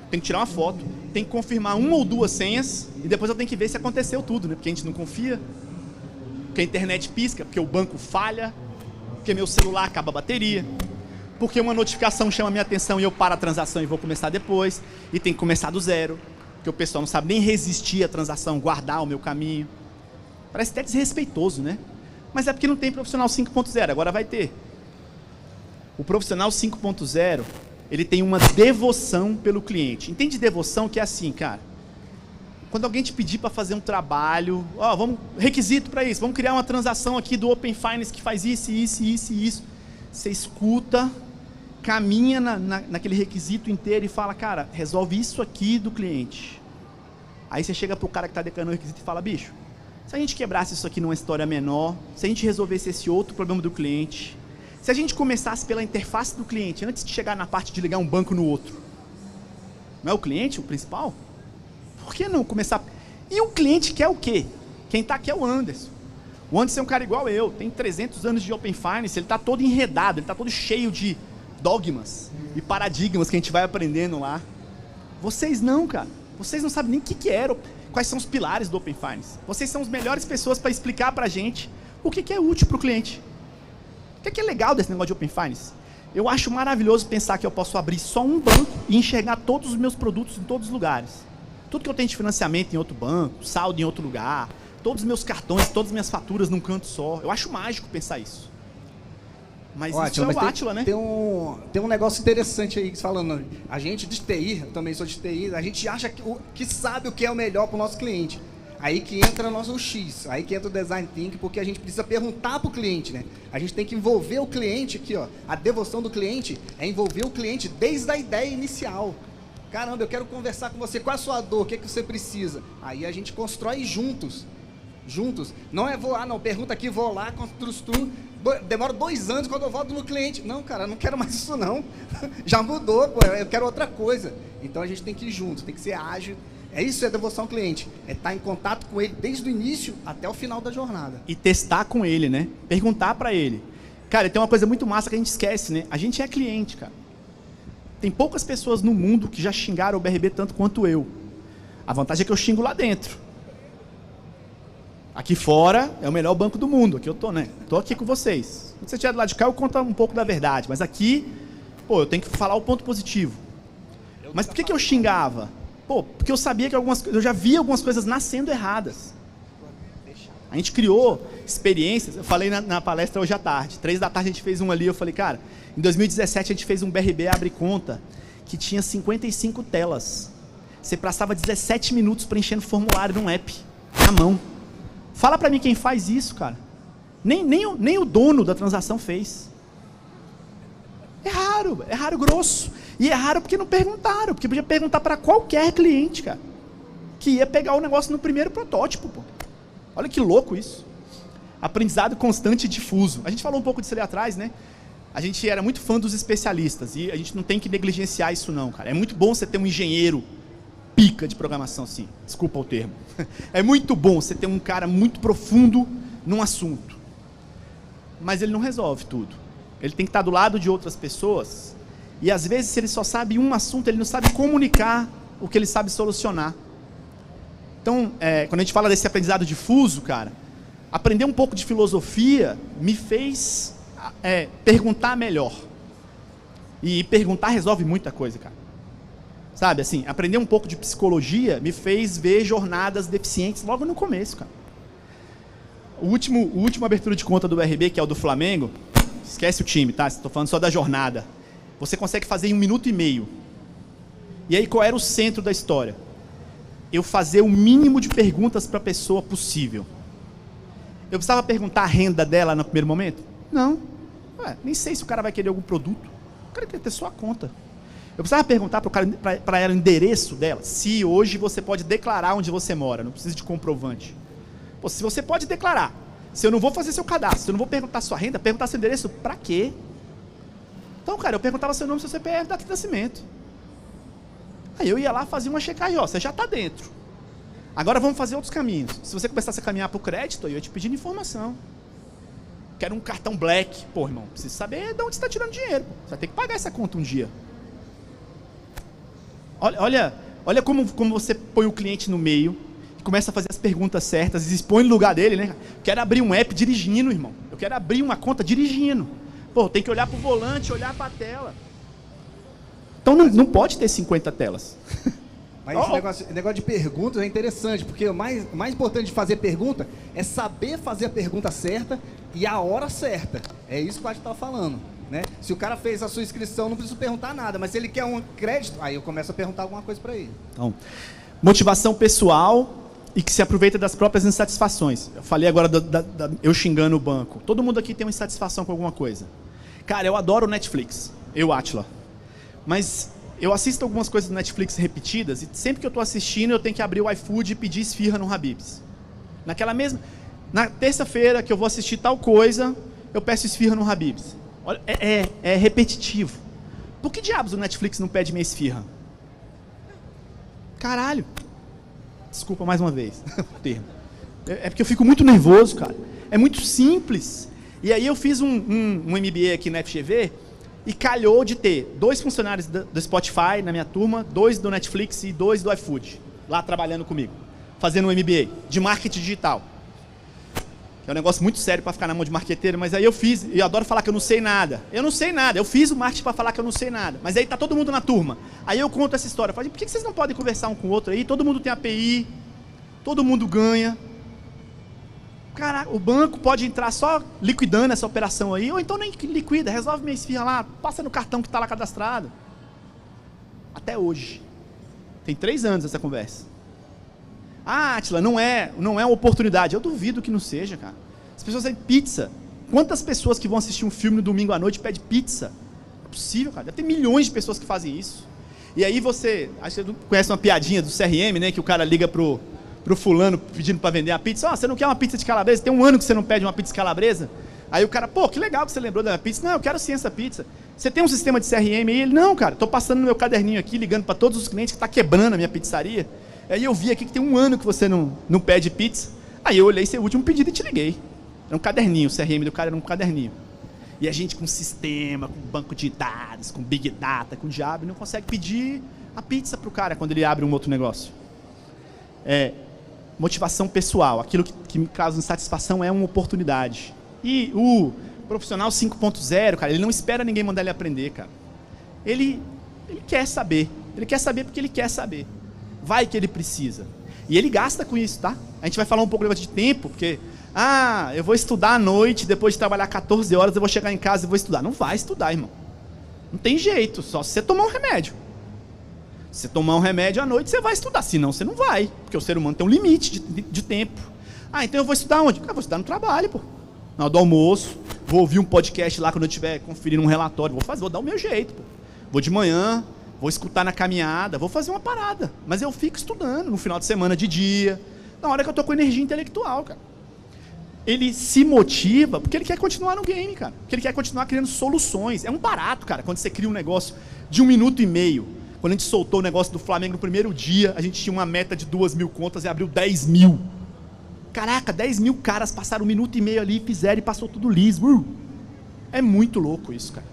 Speaker 2: tem que tirar uma foto, tem que confirmar 1 ou 2 senhas, e depois eu tenho que ver se aconteceu tudo, né? Porque a gente não confia, porque a internet pisca, porque o banco falha, porque meu celular acaba a bateria, porque uma notificação chama minha atenção e eu paro a transação e vou começar depois, e tem que começar do zero, porque o pessoal não sabe nem resistir à transação, guardar o meu caminho. Parece até desrespeitoso, né? Mas é porque não tem profissional 5.0, agora vai ter. O profissional 5.0, ele tem uma devoção pelo cliente. Entende devoção? Que é assim, cara. Quando alguém te pedir para fazer um trabalho, vamos, requisito para isso, vamos criar uma transação aqui do Open Finance que faz isso, isso, isso e isso. Você escuta, caminha naquele requisito inteiro e fala, cara, resolve isso aqui do cliente. Aí você chega pro cara que está declarando o requisito e fala, bicho, se a gente quebrasse isso aqui numa história menor, se a gente resolvesse esse outro problema do cliente, se a gente começasse pela interface do cliente, antes de chegar na parte de ligar um banco no outro, não é o cliente o principal? Por que não começar? E o cliente quer o quê? Quem está aqui é o Anderson. O Anderson é um cara igual eu, tem 300 anos de Open Finance, ele está todo enredado, ele está todo cheio de dogmas e paradigmas que a gente vai aprendendo lá. Vocês não, cara. Vocês não sabem nem o que era, quais são os pilares do Open Finance. Vocês são as melhores pessoas para explicar para a gente o que é útil para o cliente. O que é legal desse negócio de Open Finance? Eu acho maravilhoso pensar que eu posso abrir só um banco e enxergar todos os meus produtos em todos os lugares. Tudo que eu tenho de financiamento em outro banco, saldo em outro lugar, todos os meus cartões, todas as minhas faturas num canto só. Eu acho mágico pensar isso. Mas isso é o Átila, né?
Speaker 1: Tem um negócio interessante aí, falando, a gente de TI, eu também sou de TI, a gente acha que sabe o que é o melhor para o nosso cliente. Aí que entra o nosso X, aí que entra o Design Thinking, porque a gente precisa perguntar para o cliente, né? A gente tem que envolver o cliente aqui, ó. A devoção do cliente é envolver o cliente desde a ideia inicial. Caramba, eu quero conversar com você, qual é a sua dor, o que você precisa? Aí a gente constrói juntos. Não é vou lá, não, pergunta aqui, vou lá, construo, demora 2 anos quando eu volto no cliente. Não, cara, eu não quero mais isso não. Já mudou, pô, eu quero outra coisa. Então a gente tem que ir junto, tem que ser ágil. É isso, é devoção ao cliente. É estar em contato com ele desde o início até o final da jornada.
Speaker 2: E testar com ele, né? Perguntar para ele. Cara, tem uma coisa muito massa que a gente esquece, né? A gente é cliente, cara. Tem poucas pessoas no mundo que já xingaram o BRB tanto quanto eu. A vantagem é que eu xingo lá dentro. Aqui fora é o melhor banco do mundo. Aqui eu tô, né? Tô aqui com vocês. Quando você estiver do lado de cá, eu conto um pouco da verdade. Mas aqui, pô, eu tenho que falar o ponto positivo. Mas por que eu xingava? Pô, porque eu sabia que eu já via algumas coisas nascendo erradas. A gente criou experiências, eu falei na palestra hoje à tarde, 3 da tarde a gente fez um ali, eu falei, cara, em 2017 a gente fez um BRB Abre Conta, que tinha 55 telas. Você passava 17 minutos preenchendo formulário num app, na mão. Fala pra mim quem faz isso, cara. Nem o dono da transação fez. É raro grosso. E é raro porque não perguntaram, porque podia perguntar para qualquer cliente, cara, que ia pegar o negócio no primeiro protótipo, pô. Olha que louco isso. Aprendizado constante e difuso. A gente falou um pouco disso ali atrás, né? A gente era muito fã dos especialistas e a gente não tem que negligenciar isso não, cara. É muito bom você ter um engenheiro pica de programação assim, desculpa o termo. É muito bom você ter um cara muito profundo num assunto. Mas ele não resolve tudo. Ele tem que estar do lado de outras pessoas e às vezes se ele só sabe um assunto, ele não sabe comunicar o que ele sabe solucionar. Então, quando a gente fala desse aprendizado difuso, cara, aprender um pouco de filosofia me fez perguntar melhor. E perguntar resolve muita coisa, cara. Sabe, assim, aprender um pouco de psicologia me fez ver jornadas deficientes logo no começo, cara. O último abertura de conta do BRB, que é o do Flamengo, esquece o time, tá? Estou falando só da jornada. Você consegue fazer em 1 minuto e meio. E aí, qual era o centro da história? Eu fazer o mínimo de perguntas para a pessoa possível. Eu precisava perguntar a renda dela no primeiro momento? Não. Nem sei se o cara vai querer algum produto. O cara quer ter só a conta. Eu precisava perguntar para ela o endereço dela. Se hoje você pode declarar onde você mora, não precisa de comprovante. Pô, se você pode declarar, se eu não vou fazer seu cadastro, se eu não vou perguntar sua renda, perguntar seu endereço, para quê? Então, cara, eu perguntava seu nome, seu CPF, data de nascimento. Aí eu ia lá, fazia uma checagem, ó, você já está dentro. Agora vamos fazer outros caminhos. Se você começasse a caminhar para o crédito, eu ia te pedir informação. Quero um cartão Black. Pô, irmão, preciso saber de onde você está tirando dinheiro. Você vai ter que pagar essa conta um dia. Olha como você põe o cliente no meio e começa a fazer as perguntas certas e expõe no lugar dele, né? Quero abrir um app dirigindo, irmão. Eu quero abrir uma conta dirigindo. Pô, tem que olhar para o volante, olhar para a tela. Então não pode ter 50 telas.
Speaker 1: Mas esse negócio de perguntas é interessante, porque o mais importante de fazer pergunta é saber fazer a pergunta certa e a hora certa. É isso que o Adi estava falando, né? Se o cara fez a sua inscrição, não preciso perguntar nada, mas se ele quer um crédito, aí eu começo a perguntar alguma coisa para ele. Então, motivação pessoal e que se aproveita das próprias insatisfações. Eu falei agora eu xingando o banco. Todo mundo aqui tem uma insatisfação com alguma coisa. Cara, eu adoro o Netflix, Átila. Mas eu assisto algumas coisas do Netflix repetidas e sempre que eu estou assistindo eu tenho que abrir o iFood e pedir esfirra no Habib's. Na terça-feira que eu vou assistir tal coisa, eu peço esfirra no Habib's. Olha, é repetitivo. Por que diabos o Netflix não pede minha esfirra? Caralho. Desculpa mais uma vez o termo. É porque eu fico muito nervoso, cara. É muito simples. E aí eu fiz um MBA aqui na FGV e calhou de ter 2 funcionários do Spotify na minha turma, 2 do Netflix e 2 do iFood, lá trabalhando comigo, fazendo um MBA de marketing digital. É um negócio muito sério para ficar na mão de marqueteiro, mas aí eu fiz, e eu adoro falar que eu não sei nada. Eu não sei nada, eu fiz o marketing para falar que eu não sei nada, mas aí tá todo mundo na turma. Aí eu conto essa história, eu falo, por que vocês não podem conversar um com o outro aí? Todo mundo tem API, todo mundo ganha. Caraca, o banco pode entrar só liquidando essa operação aí, ou então nem liquida, resolve minha esfirra lá, passa no cartão que está lá cadastrado. Até hoje. Tem 3 anos essa conversa. Ah, Átila, não é uma oportunidade. Eu duvido que não seja, cara. As pessoas têm pizza. Quantas pessoas que vão assistir um filme no domingo à noite pedem pizza? Não é possível, cara. Deve ter milhões de pessoas que fazem isso. E aí acho que você conhece uma piadinha do CRM, né, que o cara liga pro fulano pedindo para vender a pizza. Você não quer uma pizza de calabresa? Tem 1 ano que você não pede uma pizza de calabresa? Aí o cara, pô, que legal que você lembrou da minha pizza. Não, eu quero sim essa pizza. Você tem um sistema de CRM aí? Ele, não, cara, tô passando no meu caderninho aqui, ligando para todos os clientes que tá quebrando a minha pizzaria. Aí eu vi aqui que tem 1 ano que você não pede pizza. Aí eu olhei seu último pedido e te liguei. Era um caderninho, o CRM do cara era um caderninho. E a gente com sistema, com banco de dados, com Big Data, com diabo, não consegue pedir a pizza pro cara quando ele abre um outro negócio. Motivação pessoal, aquilo que me causa insatisfação é uma oportunidade. E o profissional 5.0, cara, ele não espera ninguém mandar ele aprender, cara. Ele quer saber.
Speaker 4: Ele quer saber porque ele quer saber. Vai que ele precisa. E ele gasta com isso, tá? A gente vai falar um pouco de tempo, porque... eu vou estudar à noite, depois de trabalhar 14 horas, eu vou chegar em casa e vou estudar. Não vai estudar, irmão. Não tem jeito, só se você tomar um remédio. Se você tomar um remédio à noite, você vai estudar. Senão, você não vai. Porque o ser humano tem um limite de tempo. Então eu vou estudar onde? Vou estudar no trabalho, pô. Na hora do almoço. Vou ouvir um podcast lá quando eu estiver conferindo um relatório. Vou dar o meu jeito, pô. Vou de manhã, vou escutar na caminhada, vou fazer uma parada. Mas eu fico estudando no final de semana, de dia. Na hora que eu tô com energia intelectual, cara. Ele se motiva porque ele quer continuar no game, cara. Porque ele quer continuar criando soluções. É um barato, cara, quando você cria um negócio de 1 minuto e meio. Quando a gente soltou o negócio do Flamengo no primeiro dia, a gente tinha uma meta de 2.000 contas e abriu 10.000. Caraca, 10.000 caras passaram 1 minuto e meio ali, fizeram e passou tudo liso. É muito louco isso, cara.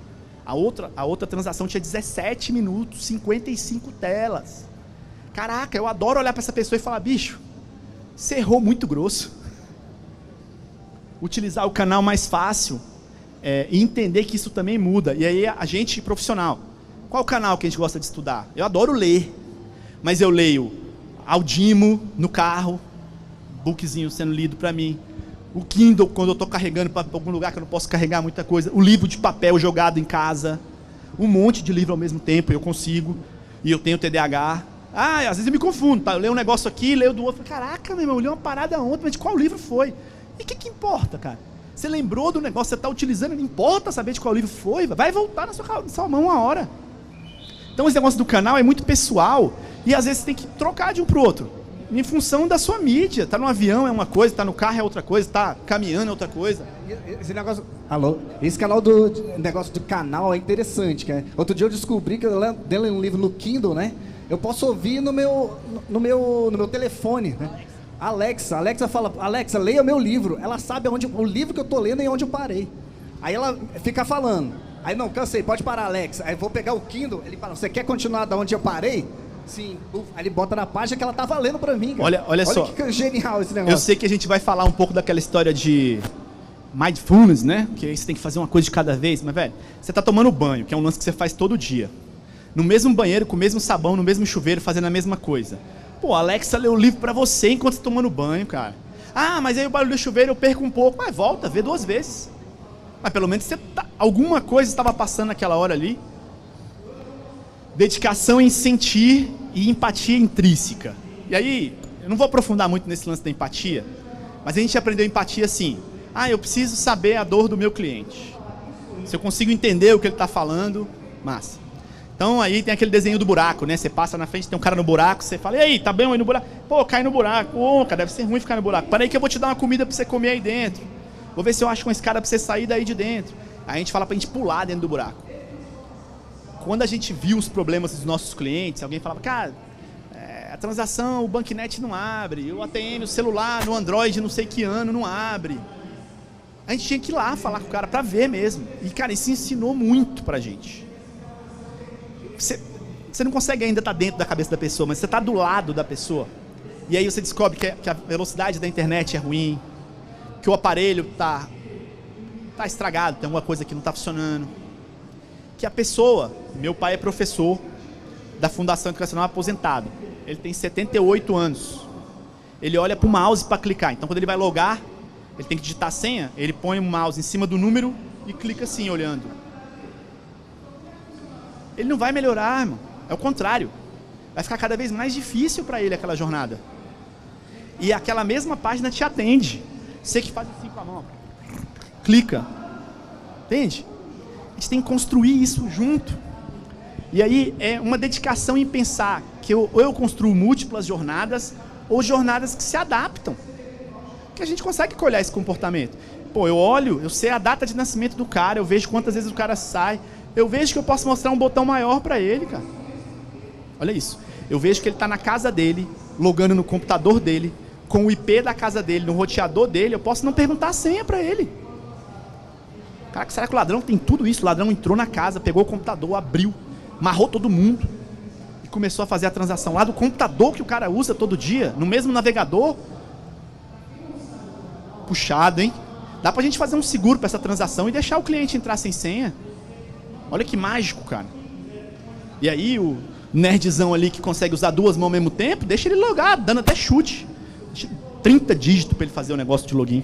Speaker 4: A outra transação tinha 17 minutos, 55 telas. Caraca, eu adoro olhar para essa pessoa e falar, bicho, você errou muito grosso. Utilizar o canal mais fácil e entender que isso também muda. E aí a gente profissional, qual o canal que a gente gosta de estudar? Eu adoro ler, mas eu leio Audimo no carro, bookzinho sendo lido para mim, o Kindle quando eu estou carregando para algum lugar que eu não posso carregar muita coisa, o livro de papel jogado em casa, um monte de livro ao mesmo tempo, eu consigo, e eu tenho TDAH. Às vezes eu me confundo, tá? Eu leio um negócio aqui, leio do outro, caraca, meu irmão, eu li uma parada ontem, mas de qual livro foi? E o que importa, cara? Você lembrou do negócio, você está utilizando, não importa saber de qual livro foi, vai voltar na sua mão uma hora. Então esse negócio do canal é muito pessoal, e às vezes você tem que trocar de um para o outro, em função da sua mídia. Tá no avião é uma coisa, tá no carro é outra coisa, tá caminhando é outra coisa.
Speaker 1: Esse negócio... Alô? Esse canal do negócio do canal é interessante, cara. Outro dia eu descobri que eu lendo um livro no Kindle, né? Eu posso ouvir no meu telefone, né? Alexa fala, Alexa, leia meu livro. Ela sabe o livro que eu tô lendo e onde eu parei. Aí ela fica falando. Aí não, cansei, pode parar, Alexa. Aí vou pegar o Kindle, ele fala, você quer continuar da onde eu parei? Sim. Aí ele bota na página que ela tá valendo pra mim, cara.
Speaker 4: Olha só.
Speaker 1: Olha que genial esse negócio.
Speaker 4: Eu sei que a gente vai falar um pouco daquela história de mindfulness, né? Que aí você tem que fazer uma coisa de cada vez. Mas, velho, você tá tomando banho, que é um lance que você faz todo dia. No mesmo banheiro, com o mesmo sabão, no mesmo chuveiro, fazendo a mesma coisa. Pô, a Alexa lê o livro pra você enquanto você tá tomando banho, cara. Mas aí o barulho do chuveiro eu perco um pouco. Mas volta, vê 2 vezes. Mas pelo menos alguma coisa estava passando naquela hora ali. Dedicação em sentir e empatia intrínseca. E aí, eu não vou aprofundar muito nesse lance da empatia, mas a gente aprendeu empatia assim. Eu preciso saber a dor do meu cliente. Se eu consigo entender o que ele está falando, massa. Então aí tem aquele desenho do buraco, né? Você passa na frente, tem um cara no buraco, você fala, e aí, tá bem aí no buraco? Pô, cai no buraco. Cara, deve ser ruim ficar no buraco. Para aí que eu vou te dar uma comida para você comer aí dentro. Vou ver se eu acho uma escada para você sair daí de dentro. Aí a gente fala pra gente pular dentro do buraco. Quando a gente viu os problemas dos nossos clientes, alguém falava, cara, a transação, o Banknet não abre, o ATM, o celular, no Android, não sei que ano, não abre. A gente tinha que ir lá falar com o cara pra ver mesmo. E, cara, isso ensinou muito pra gente. Você não consegue ainda estar dentro da cabeça da pessoa, mas você está do lado da pessoa. E aí você descobre que a velocidade da internet é ruim, que o aparelho tá estragado, tem alguma coisa que não está funcionando. Que a pessoa, meu pai é professor da Fundação Educacional Aposentado. Ele tem 78 anos. Ele olha para o mouse para clicar. Então quando ele vai logar, ele tem que digitar a senha, ele põe o mouse em cima do número e clica assim, olhando. Ele não vai melhorar, irmão. É o contrário. Vai ficar cada vez mais difícil para ele aquela jornada. E aquela mesma página te atende. Você que faz assim com a mão. Clica. Entende? A gente tem que construir isso junto. E aí é uma dedicação em pensar que ou eu construo múltiplas jornadas ou jornadas que se adaptam. Que a gente consegue colher esse comportamento. Pô, eu olho, eu sei a data de nascimento do cara, eu vejo quantas vezes o cara sai, eu vejo que eu posso mostrar um botão maior para ele, cara. Olha isso. Eu vejo que ele está na casa dele, logando no computador dele, com o IP da casa dele, no roteador dele, eu posso não perguntar a senha para ele. Caraca, será que o ladrão tem tudo isso? O ladrão entrou na casa, pegou o computador, abriu, amarrou todo mundo e começou a fazer a transação lá do computador que o cara usa todo dia, no mesmo navegador. Puxado, hein? Dá pra gente fazer um seguro para essa transação e deixar o cliente entrar sem senha. Olha que mágico, cara. E aí nerdzão ali que consegue usar 2 mãos ao mesmo tempo, deixa ele logar, dando até chute. Deixa 30 dígitos para ele fazer o negócio de login.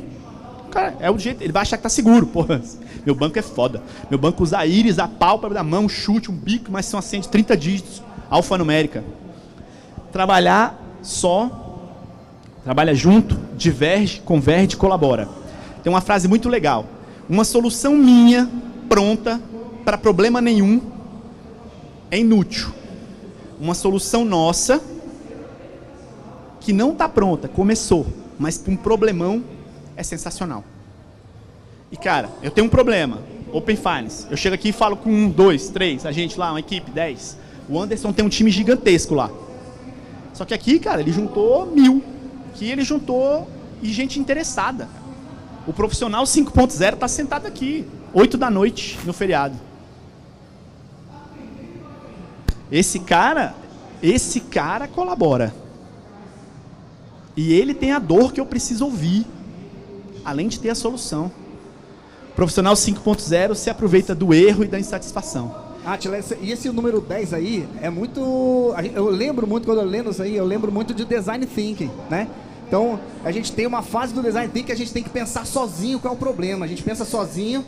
Speaker 4: Cara, é o jeito, ele vai achar que tá seguro, porra. Meu banco é foda. Meu banco usa a íris, a pálpebra da mão, um chute, um bico, mas são assim de 30 dígitos, alfanumérica. Trabalhar só, trabalha junto, diverge, converge, colabora. Tem uma frase muito legal. Uma solução minha, pronta, para problema nenhum, é inútil. Uma solução nossa, que não está pronta, começou, mas para um problemão, é sensacional. E cara, eu tenho um problema, Open Finance. Eu chego aqui e falo com 1, 2, 3, a gente lá, uma equipe, 10. O Anderson tem um time gigantesco lá. Só que aqui, cara, ele juntou 1000. Aqui ele juntou e gente interessada. O profissional 5.0 está sentado aqui, 8 da noite, no feriado. Esse cara colabora. E ele tem a dor que eu preciso ouvir, além de ter a solução. O profissional 5.0 se aproveita do erro e da insatisfação.
Speaker 1: Átila, e esse número 10 aí é muito... Eu lembro muito, quando eu lendo isso aí, eu lembro muito de Design Thinking, né? Então, a gente tem uma fase do Design Thinking que a gente tem que pensar sozinho qual é o problema. A gente pensa sozinho,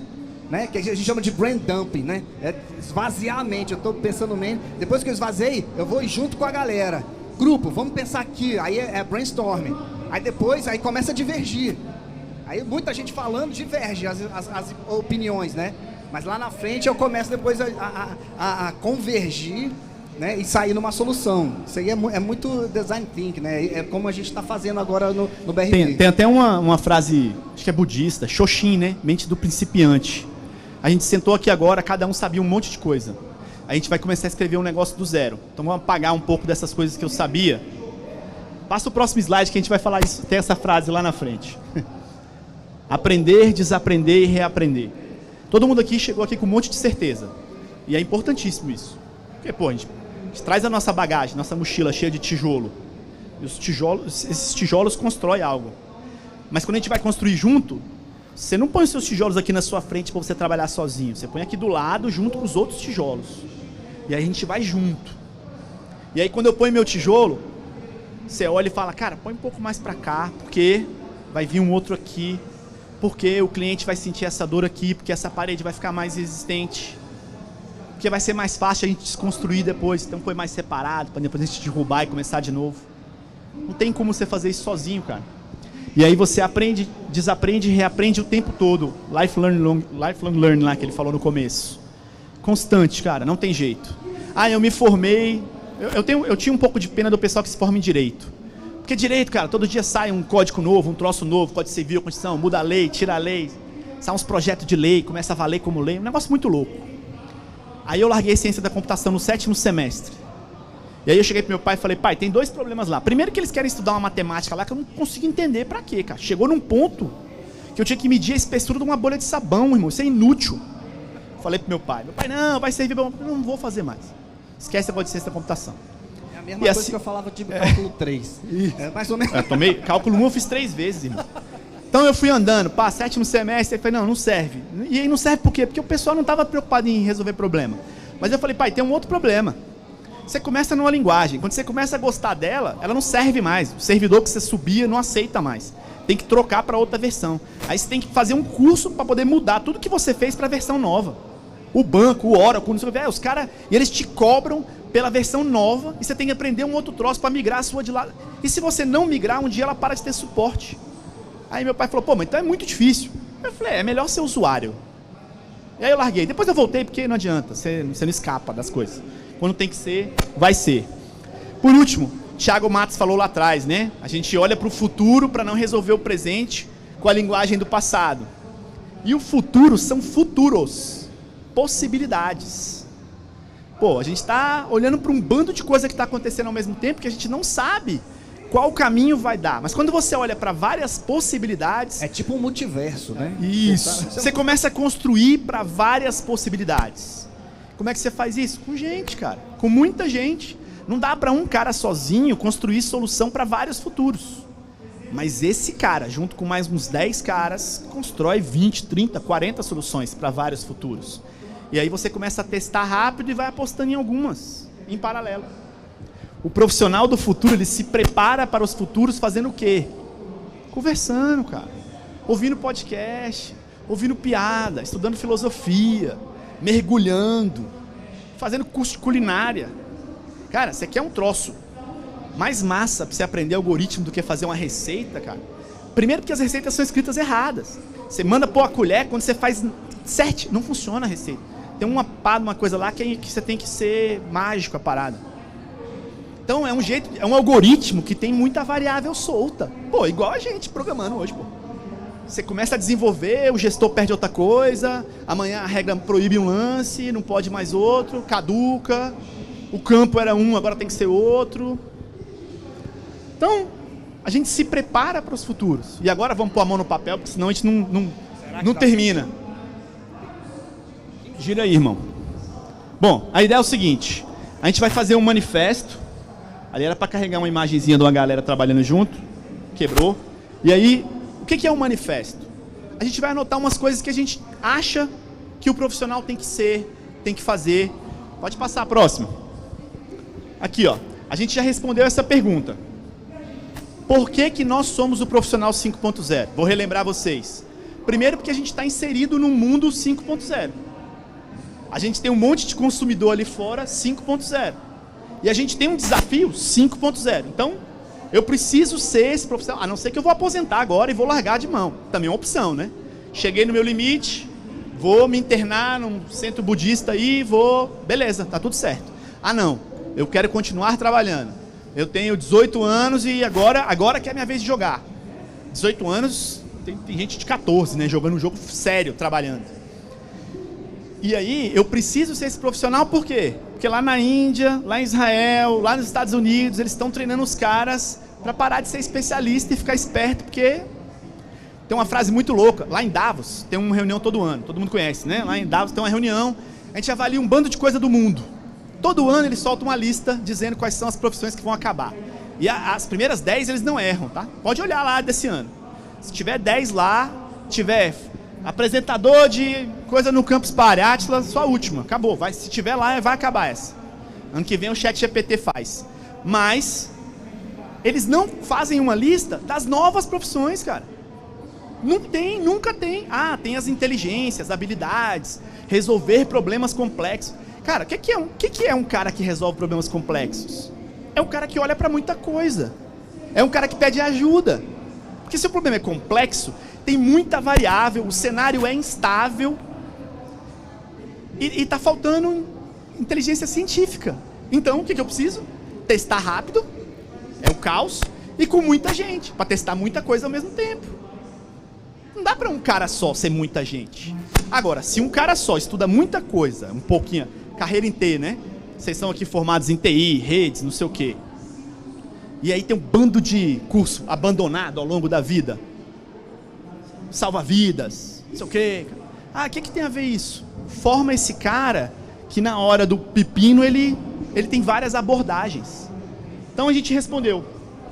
Speaker 1: né? Que a gente chama de brain dumping, né? É esvaziar a mente. Eu estou pensando no mente. Depois que eu esvaziei, eu vou junto com a galera. Grupo, vamos pensar aqui. Aí é brainstorming. Aí depois, aí começa a divergir. Aí muita gente falando, diverge as opiniões, né? Mas lá na frente eu começo depois a convergir, né? E sair numa solução. Isso aí é muito design thinking, né? É como a gente está fazendo agora no BRB.
Speaker 4: Tem até uma frase, acho que é budista, Shoshin, né? Mente do principiante. A gente sentou aqui agora, cada um sabia um monte de coisa. A gente vai começar a escrever um negócio do zero. Então vamos apagar um pouco dessas coisas que eu sabia. Passa o próximo slide que a gente vai falar isso. Tem essa frase lá na frente. Aprender, desaprender e reaprender. Todo mundo aqui chegou aqui com um monte de certeza. E é importantíssimo isso. Porque, pô, a gente traz a nossa bagagem, nossa mochila cheia de tijolo. E esses tijolos constroem algo. Mas quando a gente vai construir junto, você não põe os seus tijolos aqui na sua frente para você trabalhar sozinho. Você põe aqui do lado, junto com os outros tijolos. E aí a gente vai junto. E aí quando eu ponho meu tijolo, você olha e fala, cara, põe um pouco mais para cá, porque vai vir um outro aqui. Porque o cliente vai sentir essa dor aqui, porque essa parede vai ficar mais resistente. Porque vai ser mais fácil a gente desconstruir depois, então põe mais separado, para depois a gente derrubar e começar de novo. Não tem como você fazer isso sozinho, cara. E aí você aprende, desaprende e reaprende o tempo todo. Lifelong learning lá que ele falou no começo. Constante, cara, não tem jeito. Ah, eu me formei... Eu tinha um pouco de pena do pessoal que se forma em Direito. Porque direito, cara, todo dia sai um código novo, um troço novo, Código Civil, Constituição, muda a lei, tira a lei, sai uns projetos de lei, começa a valer como lei, um negócio muito louco. Aí eu larguei Ciência da Computação no 7º semestre. E aí eu cheguei pro meu pai e falei, pai, tem 2 problemas lá. Primeiro que eles querem estudar uma matemática lá que eu não consigo entender pra quê, cara. Chegou num ponto que eu tinha que medir a espessura de uma bolha de sabão, irmão, isso é inútil. Falei pro meu pai, não, vai servir, eu não vou fazer mais. Esquece a de Ciência da Computação.
Speaker 1: Mesma coisa que eu falava de cálculo 3. Mais ou menos.
Speaker 4: Cálculo 1 eu fiz 3 vezes, irmão. Então eu fui andando, 7º semestre, eu falei, não serve. E aí não serve por quê? Porque o pessoal não estava preocupado em resolver problema. Mas eu falei, pai, tem um outro problema. Você começa numa linguagem, quando você começa a gostar dela, ela não serve mais. O servidor que você subia não aceita mais. Tem que trocar para outra versão. Aí você tem que fazer um curso para poder mudar tudo que você fez para a versão nova. O banco, o Oracle, não sei o que, os caras, e eles te cobram pela versão nova, e você tem que aprender um outro troço para migrar a sua de lá. E se você não migrar, um dia ela para de ter suporte. Aí meu pai falou, pô, mas então é muito difícil. Eu falei, é melhor ser usuário. E aí eu larguei. Depois eu voltei, porque não adianta, você não escapa das coisas. Quando tem que ser, vai ser. Por último, Thiago Matos falou lá atrás, né? A gente olha para o futuro para não resolver o presente com a linguagem do passado. E o futuro são futuros, possibilidades. Pô, a gente está olhando para um bando de coisa que está acontecendo ao mesmo tempo que a gente não sabe qual caminho vai dar. Mas quando você olha para várias possibilidades...
Speaker 1: É tipo um multiverso, né?
Speaker 4: Isso. Você começa a construir para várias possibilidades. Como é que você faz isso? Com gente, cara. Com muita gente. Não dá para um cara sozinho construir solução para vários futuros. Mas esse cara, junto com mais uns 10 caras, constrói 20, 30, 40 soluções para vários futuros. E aí você começa a testar rápido e vai apostando em algumas. em paralelo. O profissional do futuro, ele se prepara para os futuros fazendo o quê? Conversando, cara. Ouvindo podcast, ouvindo piada, estudando filosofia, mergulhando, fazendo curso de culinária. Cara, você quer um troço mais massa para você aprender algoritmo do que fazer uma receita, cara? Primeiro porque as receitas são escritas erradas. Você manda pôr a colher, quando você faz certo, não funciona a receita. Tem uma coisa lá que você tem que ser mágico a parada. Então é um algoritmo que tem muita variável solta. Pô, igual a gente programando hoje, pô. Você começa a desenvolver, o gestor perde outra coisa, amanhã a regra proíbe um lance, não pode mais outro, caduca, o campo era um, agora tem que ser outro. Então, a gente se prepara para os futuros. E agora vamos pôr a mão no papel, porque senão a gente não termina. Gira aí, irmão. Bom, a ideia é o seguinte, a gente vai fazer um manifesto. Ali era para carregar uma imagenzinha de uma galera trabalhando junto, quebrou. E aí, o que é um manifesto? A gente vai anotar umas coisas que a gente acha que o profissional tem que ser, tem que fazer. Pode passar a próxima. Aqui, ó. A gente já respondeu essa pergunta. Por que nós somos o profissional 5.0? Vou relembrar vocês. Primeiro porque a gente está inserido num mundo 5.0. A gente tem um monte de consumidor ali fora 5.0. E a gente tem um desafio 5.0. Então, eu preciso ser esse profissional. A não ser que eu vou aposentar agora e vou largar de mão. Também é uma opção, né? Cheguei no meu limite, vou me internar num centro budista aí, beleza, tá tudo certo. Ah, não. Eu quero continuar trabalhando. Eu tenho 18 anos e agora que é a minha vez de jogar. 18 anos, tem gente de 14, né? Jogando um jogo sério, trabalhando. E aí, eu preciso ser esse profissional por quê? Porque lá na Índia, lá em Israel, lá nos Estados Unidos, eles estão treinando os caras para parar de ser especialista e ficar esperto, porque tem uma frase muito louca. Lá em Davos, tem uma reunião todo ano, todo mundo conhece, né? Lá em Davos tem uma reunião, a gente avalia um bando de coisa do mundo. Todo ano eles soltam uma lista dizendo quais são as profissões que vão acabar. E as primeiras 10 eles não erram, tá? Pode olhar lá desse ano. Se tiver 10 lá, tiver apresentador de coisa no Campus Party, Atlas, só a última, acabou. Se tiver lá, vai acabar essa. Ano que vem o ChatGPT faz. Mas eles não fazem uma lista das novas profissões, cara. Não tem, nunca tem. Ah, tem as inteligências, habilidades, resolver problemas complexos. Cara, o que é um cara que resolve problemas complexos? É um cara que olha para muita coisa. É um cara que pede ajuda. Porque se o problema é complexo, tem muita variável, o cenário é instável e está faltando inteligência científica. Então, o que eu preciso? Testar rápido, é o caos, e com muita gente, para testar muita coisa ao mesmo tempo. Não dá para um cara só ser muita gente. Agora, se um cara só estuda muita coisa, um pouquinho, carreira em T, né? Vocês são aqui formados em TI, redes, não sei o quê. E aí tem um bando de curso abandonado ao longo da vida. Salva-vidas, não sei o quê. Ah, o que tem a ver isso? Forma esse cara que na hora do pepino ele tem várias abordagens. Então a gente respondeu.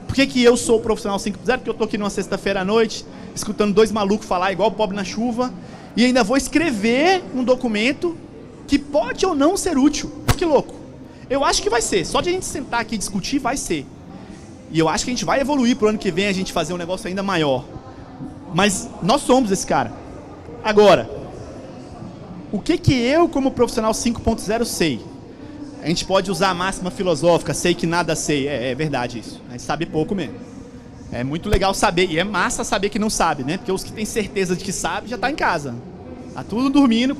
Speaker 4: Por que eu sou o profissional 5.0? Porque eu estou aqui numa sexta-feira à noite, escutando dois malucos falar igual o pobre na chuva, e ainda vou escrever um documento que pode ou não ser útil. Que louco. Eu acho que vai ser. Só de a gente sentar aqui e discutir, vai ser. E eu acho que a gente vai evoluir pro ano que vem, a gente fazer um negócio ainda maior. Mas nós somos esse cara. Agora, o que eu, como profissional 5.0, sei? A gente pode usar a máxima filosófica, sei que nada sei. É verdade isso. A gente sabe pouco mesmo. É muito legal saber, e é massa saber que não sabe, né? Porque os que têm certeza de que sabe, já tá em casa. Tá tudo dormindo,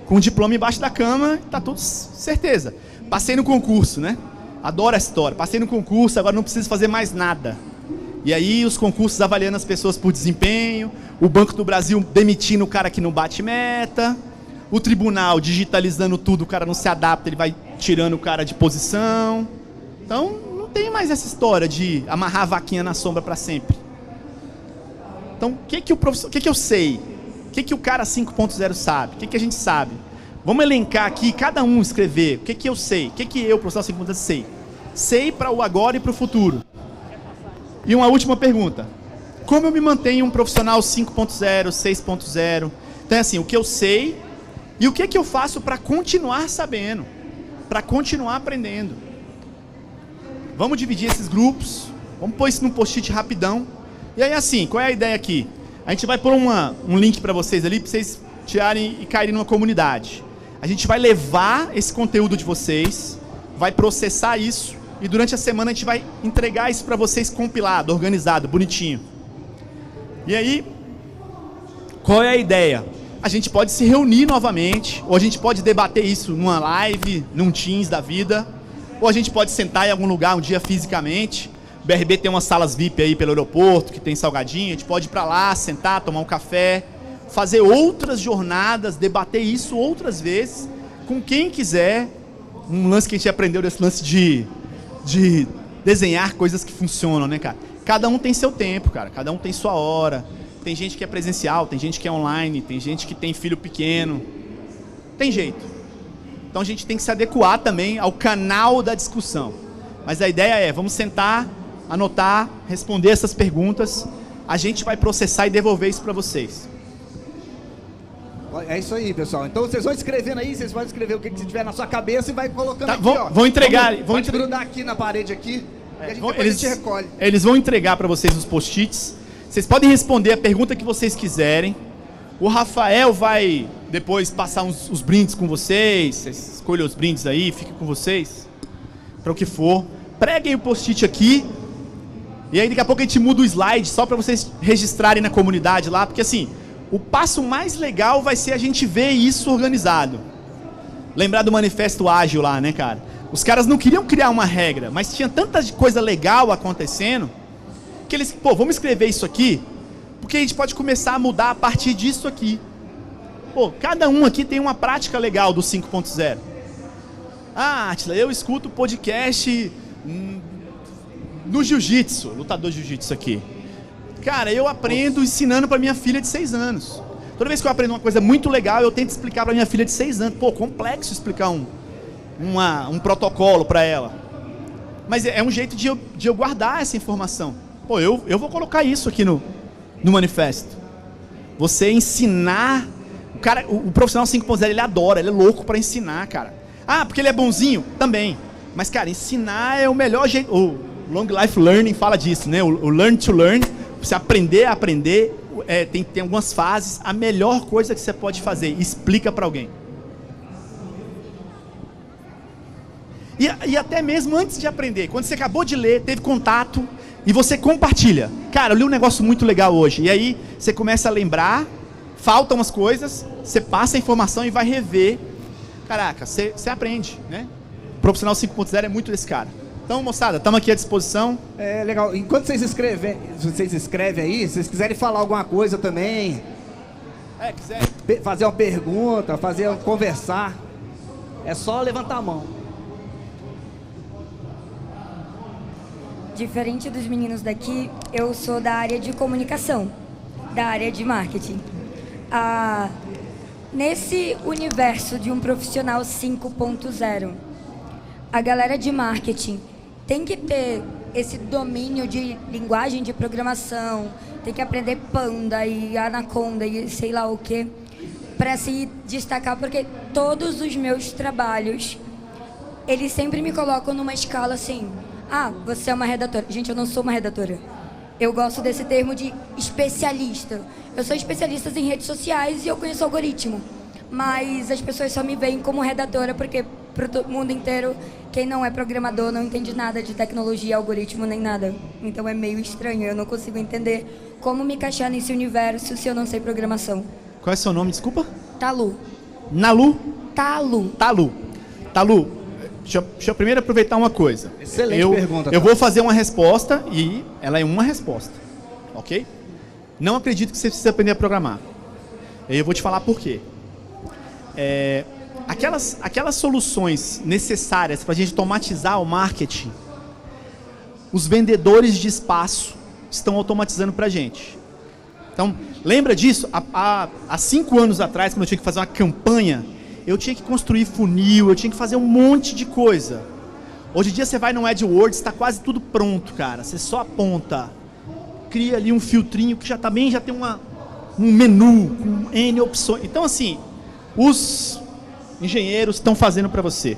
Speaker 4: com um diploma embaixo da cama, tá tudo certeza. Passei no concurso, né? Adoro essa história. Passei no concurso, agora não preciso fazer mais nada. E aí os concursos avaliando as pessoas por desempenho, o Banco do Brasil demitindo o cara que não bate meta, o tribunal digitalizando tudo, o cara não se adapta, ele vai tirando o cara de posição. Então, não tem mais essa história de amarrar a vaquinha na sombra para sempre. Então, o que eu sei? O que o cara 5.0 sabe? O que a gente sabe? Vamos elencar aqui, cada um escrever. O que eu sei? O que eu, profissional 5.0, sei? Sei para o agora e para o futuro. E uma última pergunta. Como eu me mantenho um profissional 5.0, 6.0? Então é assim, o que eu sei e o que eu faço para continuar sabendo. para continuar aprendendo. Vamos dividir esses grupos, vamos pôr isso num post-it rapidão. E aí assim, qual é a ideia aqui? A gente vai pôr um link para vocês ali, para vocês tirarem e caírem numa comunidade. A gente vai levar esse conteúdo de vocês, vai processar isso, e durante a semana a gente vai entregar isso para vocês compilado, organizado, bonitinho. E aí, qual é a ideia? A gente pode se reunir novamente, ou a gente pode debater isso numa live, num Teams da vida, ou a gente pode sentar em algum lugar um dia fisicamente. O BRB tem umas salas VIP aí pelo aeroporto, que tem salgadinho, a gente pode ir para lá, sentar, tomar um café, fazer outras jornadas, debater isso outras vezes, com quem quiser. Um lance que a gente aprendeu desse lance de desenhar coisas que funcionam, né, cara? Cada um tem seu tempo, cara, cada um tem sua hora. Tem gente que é presencial, tem gente que é online, tem gente que tem filho pequeno. Tem jeito. Então a gente tem que se adequar também ao canal da discussão. Mas a ideia é, vamos sentar, anotar, responder essas perguntas. A gente vai processar e devolver isso para vocês.
Speaker 1: É isso aí, pessoal. Então vocês vão escrevendo aí, vocês podem escrever o que tiver na sua cabeça e vai colocando aqui, ó.
Speaker 4: Vão entregar.
Speaker 1: Pode grudar aqui na parede aqui, e depois a gente recolhe.
Speaker 4: Eles vão entregar para vocês os post-its. Vocês podem responder a pergunta que vocês quiserem. O Rafael vai depois passar os brindes com vocês. Vocês escolhem os brindes aí, fica com vocês. Para o que for. Preguem o post-it aqui. E aí daqui a pouco a gente muda o slide só para vocês registrarem na comunidade lá. Porque assim, o passo mais legal vai ser a gente ver isso organizado. Lembrar do manifesto ágil lá, né, cara? Os caras não queriam criar uma regra, mas tinha tanta coisa legal acontecendo que eles, pô, vamos escrever isso aqui, porque a gente pode começar a mudar a partir disso aqui. Pô, cada um aqui tem uma prática legal do 5.0. Ah, Atila, eu escuto podcast no jiu-jitsu, lutador de jiu-jitsu aqui. Cara, eu aprendo ensinando para minha filha de 6 anos. Toda vez que eu aprendo uma coisa muito legal, eu tento explicar para minha filha de 6 anos. Pô, complexo explicar um protocolo para ela. Mas é um jeito de eu guardar essa informação. Pô, eu vou colocar isso aqui no manifesto. Você ensinar... O profissional 5.0, ele adora, ele é louco para ensinar, cara. Ah, porque ele é bonzinho? Também. Mas, cara, ensinar é o melhor jeito. O Long Life Learning fala disso, né? O Learn to Learn. Você aprender a aprender, tem algumas fases. A melhor coisa que você pode fazer, explica para alguém. E até mesmo antes de aprender, quando você acabou de ler, teve contato, e você compartilha. Cara, eu li um negócio muito legal hoje. E aí você começa a lembrar, faltam umas coisas, você passa a informação e vai rever. Caraca, você aprende, né? O profissional 5.0 é muito desse cara. Então, moçada, estamos aqui à disposição.
Speaker 1: É legal. Enquanto vocês escrevem aí, se vocês quiserem falar alguma coisa também,
Speaker 4: quiser
Speaker 1: fazer uma pergunta, conversar, é só levantar a mão.
Speaker 5: Diferente dos meninos daqui, eu sou da área de comunicação, da área de marketing. Nesse universo de um profissional 5.0, a galera de marketing tem que ter esse domínio de linguagem de programação, tem que aprender Panda e Anaconda e sei lá o que, para se destacar, porque todos os meus trabalhos, eles sempre me colocam numa escala assim... Ah, você é uma redatora. Gente, eu não sou uma redatora. Eu gosto desse termo de especialista. Eu sou especialista em redes sociais e eu conheço algoritmo. Mas as pessoas só me veem como redatora porque para o mundo inteiro, quem não é programador não entende nada de tecnologia, algoritmo, nem nada. Então é meio estranho. Eu não consigo entender como me encaixar nesse universo se eu não sei programação.
Speaker 4: Qual é o seu nome, desculpa?
Speaker 5: Talu.
Speaker 4: Nalu?
Speaker 5: Talu.
Speaker 4: Talu. Deixa eu primeiro aproveitar uma coisa.
Speaker 1: Excelente pergunta.
Speaker 4: Eu vou fazer uma resposta e ela é uma resposta, ok? Não acredito que você precisa aprender a programar. Eu vou te falar por quê. Aquelas soluções necessárias para a gente automatizar o marketing, os vendedores de espaço estão automatizando para a gente. Então, lembra disso? Há 5 anos atrás, quando eu tinha que fazer uma campanha, eu tinha que construir funil, eu tinha que fazer um monte de coisa. Hoje em dia você vai no AdWords, está quase tudo pronto, cara. Você só aponta, cria ali um filtrinho que já tem um menu com N opções. Então assim, os engenheiros estão fazendo para você.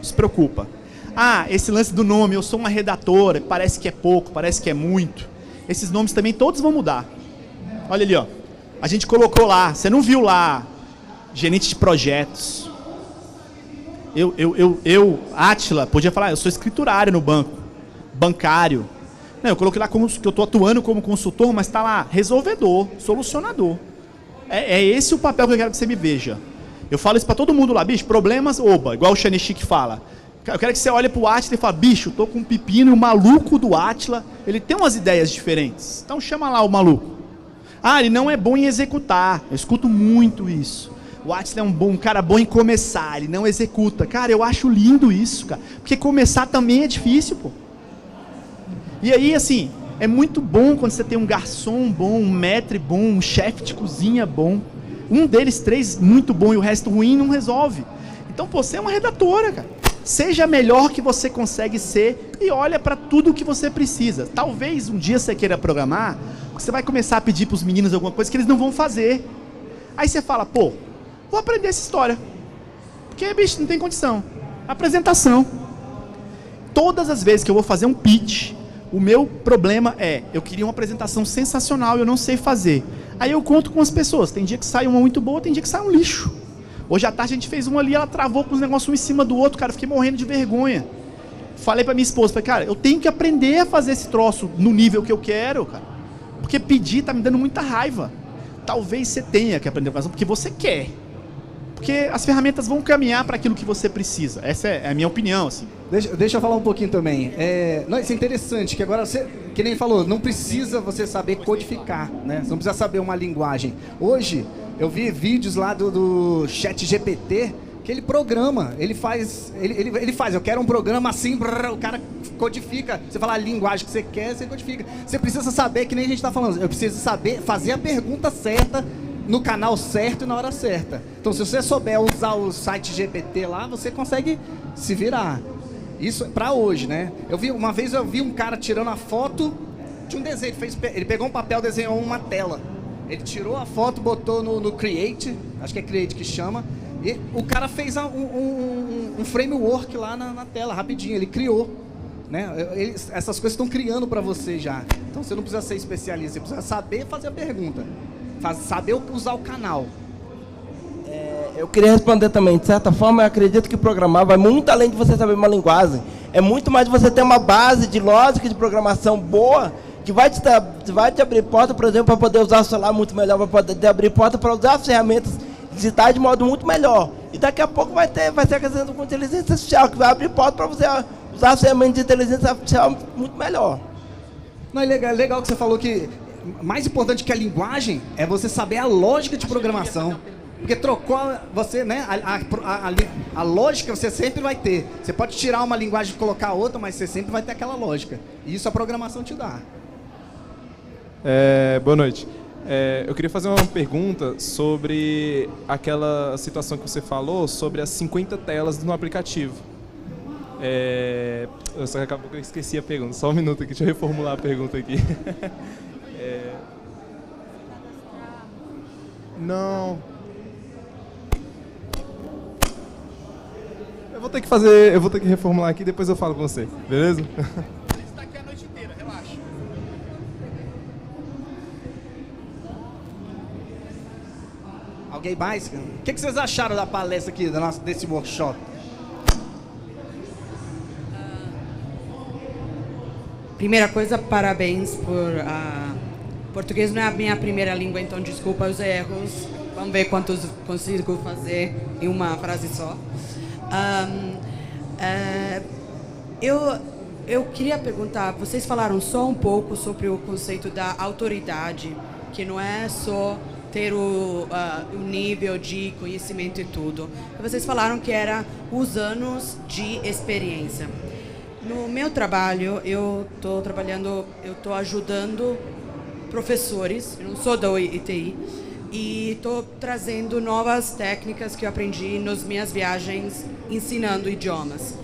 Speaker 4: Não se preocupa. Ah, esse lance do nome, eu sou uma redatora, parece que é pouco, parece que é muito. Esses nomes também todos vão mudar. Olha ali, ó. A gente colocou lá, você não viu lá, gerente de projetos. Átila, podia falar, eu sou escriturário no banco, bancário. Não, eu coloquei lá como que eu estou atuando como consultor, mas está lá, resolvedor, solucionador. É esse o papel que eu quero que você me veja. Eu falo isso para todo mundo lá, bicho, problemas, oba, igual o Xanexi fala. Eu quero que você olhe para o Átila e fale, bicho, eu estou com um pepino e o maluco do Átila, ele tem umas ideias diferentes. Então chama lá o maluco. Ah, ele não é bom em executar. Eu escuto muito isso. O Átila é um cara bom em começar, ele não executa. Cara, eu acho lindo isso, cara. Porque começar também é difícil, pô. E aí, assim, é muito bom quando você tem um garçom bom, um maître bom, um chefe de cozinha bom. Um deles, 3, muito bom e o resto ruim, não resolve. Então, pô, você é uma redatora, cara. Seja melhor que você consegue ser e olha para tudo o que você precisa. Talvez um dia você queira programar, você vai começar a pedir para os meninos alguma coisa que eles não vão fazer. Aí você fala, pô, vou aprender essa história. Porque, bicho, não tem condição. Apresentação. Todas as vezes que eu vou fazer um pitch, o meu problema é, eu queria uma apresentação sensacional e eu não sei fazer. Aí eu conto com as pessoas. Tem dia que sai uma muito boa, tem dia que sai um lixo. Hoje à tarde a gente fez uma ali, ela travou com os negócios um em cima do outro, cara, eu fiquei morrendo de vergonha. Falei pra minha esposa, falei, cara, eu tenho que aprender a fazer esse troço no nível que eu quero, cara. Porque pedir tá me dando muita raiva. Talvez você tenha que aprender a fazer porque você quer. Porque as ferramentas vão caminhar para aquilo que você precisa. Essa é a minha opinião, assim.
Speaker 1: Deixa eu falar um pouquinho também. Isso é interessante, que agora você, que nem falou, não precisa você saber codificar, né? Você não precisa saber uma linguagem. Hoje, eu vi vídeos lá do ChatGPT, que ele programa, ele faz, eu quero um programa assim, o cara codifica. Você fala a linguagem que você quer, você codifica. Você precisa saber, que nem a gente está falando, eu preciso saber fazer a pergunta certa, no canal certo e na hora certa. Então, se você souber usar o site GPT lá, você consegue se virar. Isso é pra hoje, né? Uma vez eu vi um cara tirando a foto de um desenho. Ele pegou um papel, desenhou uma tela. Ele tirou a foto, botou no Create, acho que é Create que chama, e o cara fez um framework lá na tela, rapidinho, ele criou. Né? Essas coisas estão criando para você já. Então você não precisa ser especialista, você precisa saber fazer a pergunta. Saber usar o canal.
Speaker 6: Eu queria responder também, de certa forma, eu acredito que programar vai muito além de você saber uma linguagem. É muito mais de você ter uma base de lógica de programação boa, que vai te abrir porta, por exemplo, para poder usar o celular muito melhor, para poder te abrir porta para usar as ferramentas digitais de modo muito melhor. E daqui a pouco vai ser a questão com inteligência artificial, que vai abrir porta para você usar as ferramentas de inteligência artificial muito melhor.
Speaker 1: Não, é legal que você falou que mais importante que a linguagem é você saber a lógica de programação. Porque trocou você, né? A lógica você sempre vai ter. Você pode tirar uma linguagem e colocar outra, mas você sempre vai ter aquela lógica. E isso a programação te dá.
Speaker 7: Boa noite. Eu queria fazer uma pergunta sobre aquela situação que você falou sobre as 50 telas no aplicativo. Só que acabou que eu esqueci a pergunta. Só um minuto aqui, deixa eu reformular a pergunta aqui. Não. Eu vou ter que reformular aqui e depois eu falo com você, beleza?
Speaker 2: Ele está aqui a noite inteira, relaxa.
Speaker 1: Alguém mais? O que vocês acharam da palestra aqui, desse workshop?
Speaker 3: Primeira coisa, parabéns por... Português não é a minha primeira língua, então desculpa os erros. Vamos ver quantos consigo fazer em uma frase só. Eu queria perguntar, vocês falaram só um pouco sobre o conceito da autoridade, que não é só ter o nível de conhecimento e tudo. Vocês falaram que era os anos de experiência. No meu trabalho, eu estou ajudando professores, eu não sou da ITI, e estou trazendo novas técnicas que eu aprendi nas minhas viagens ensinando idiomas.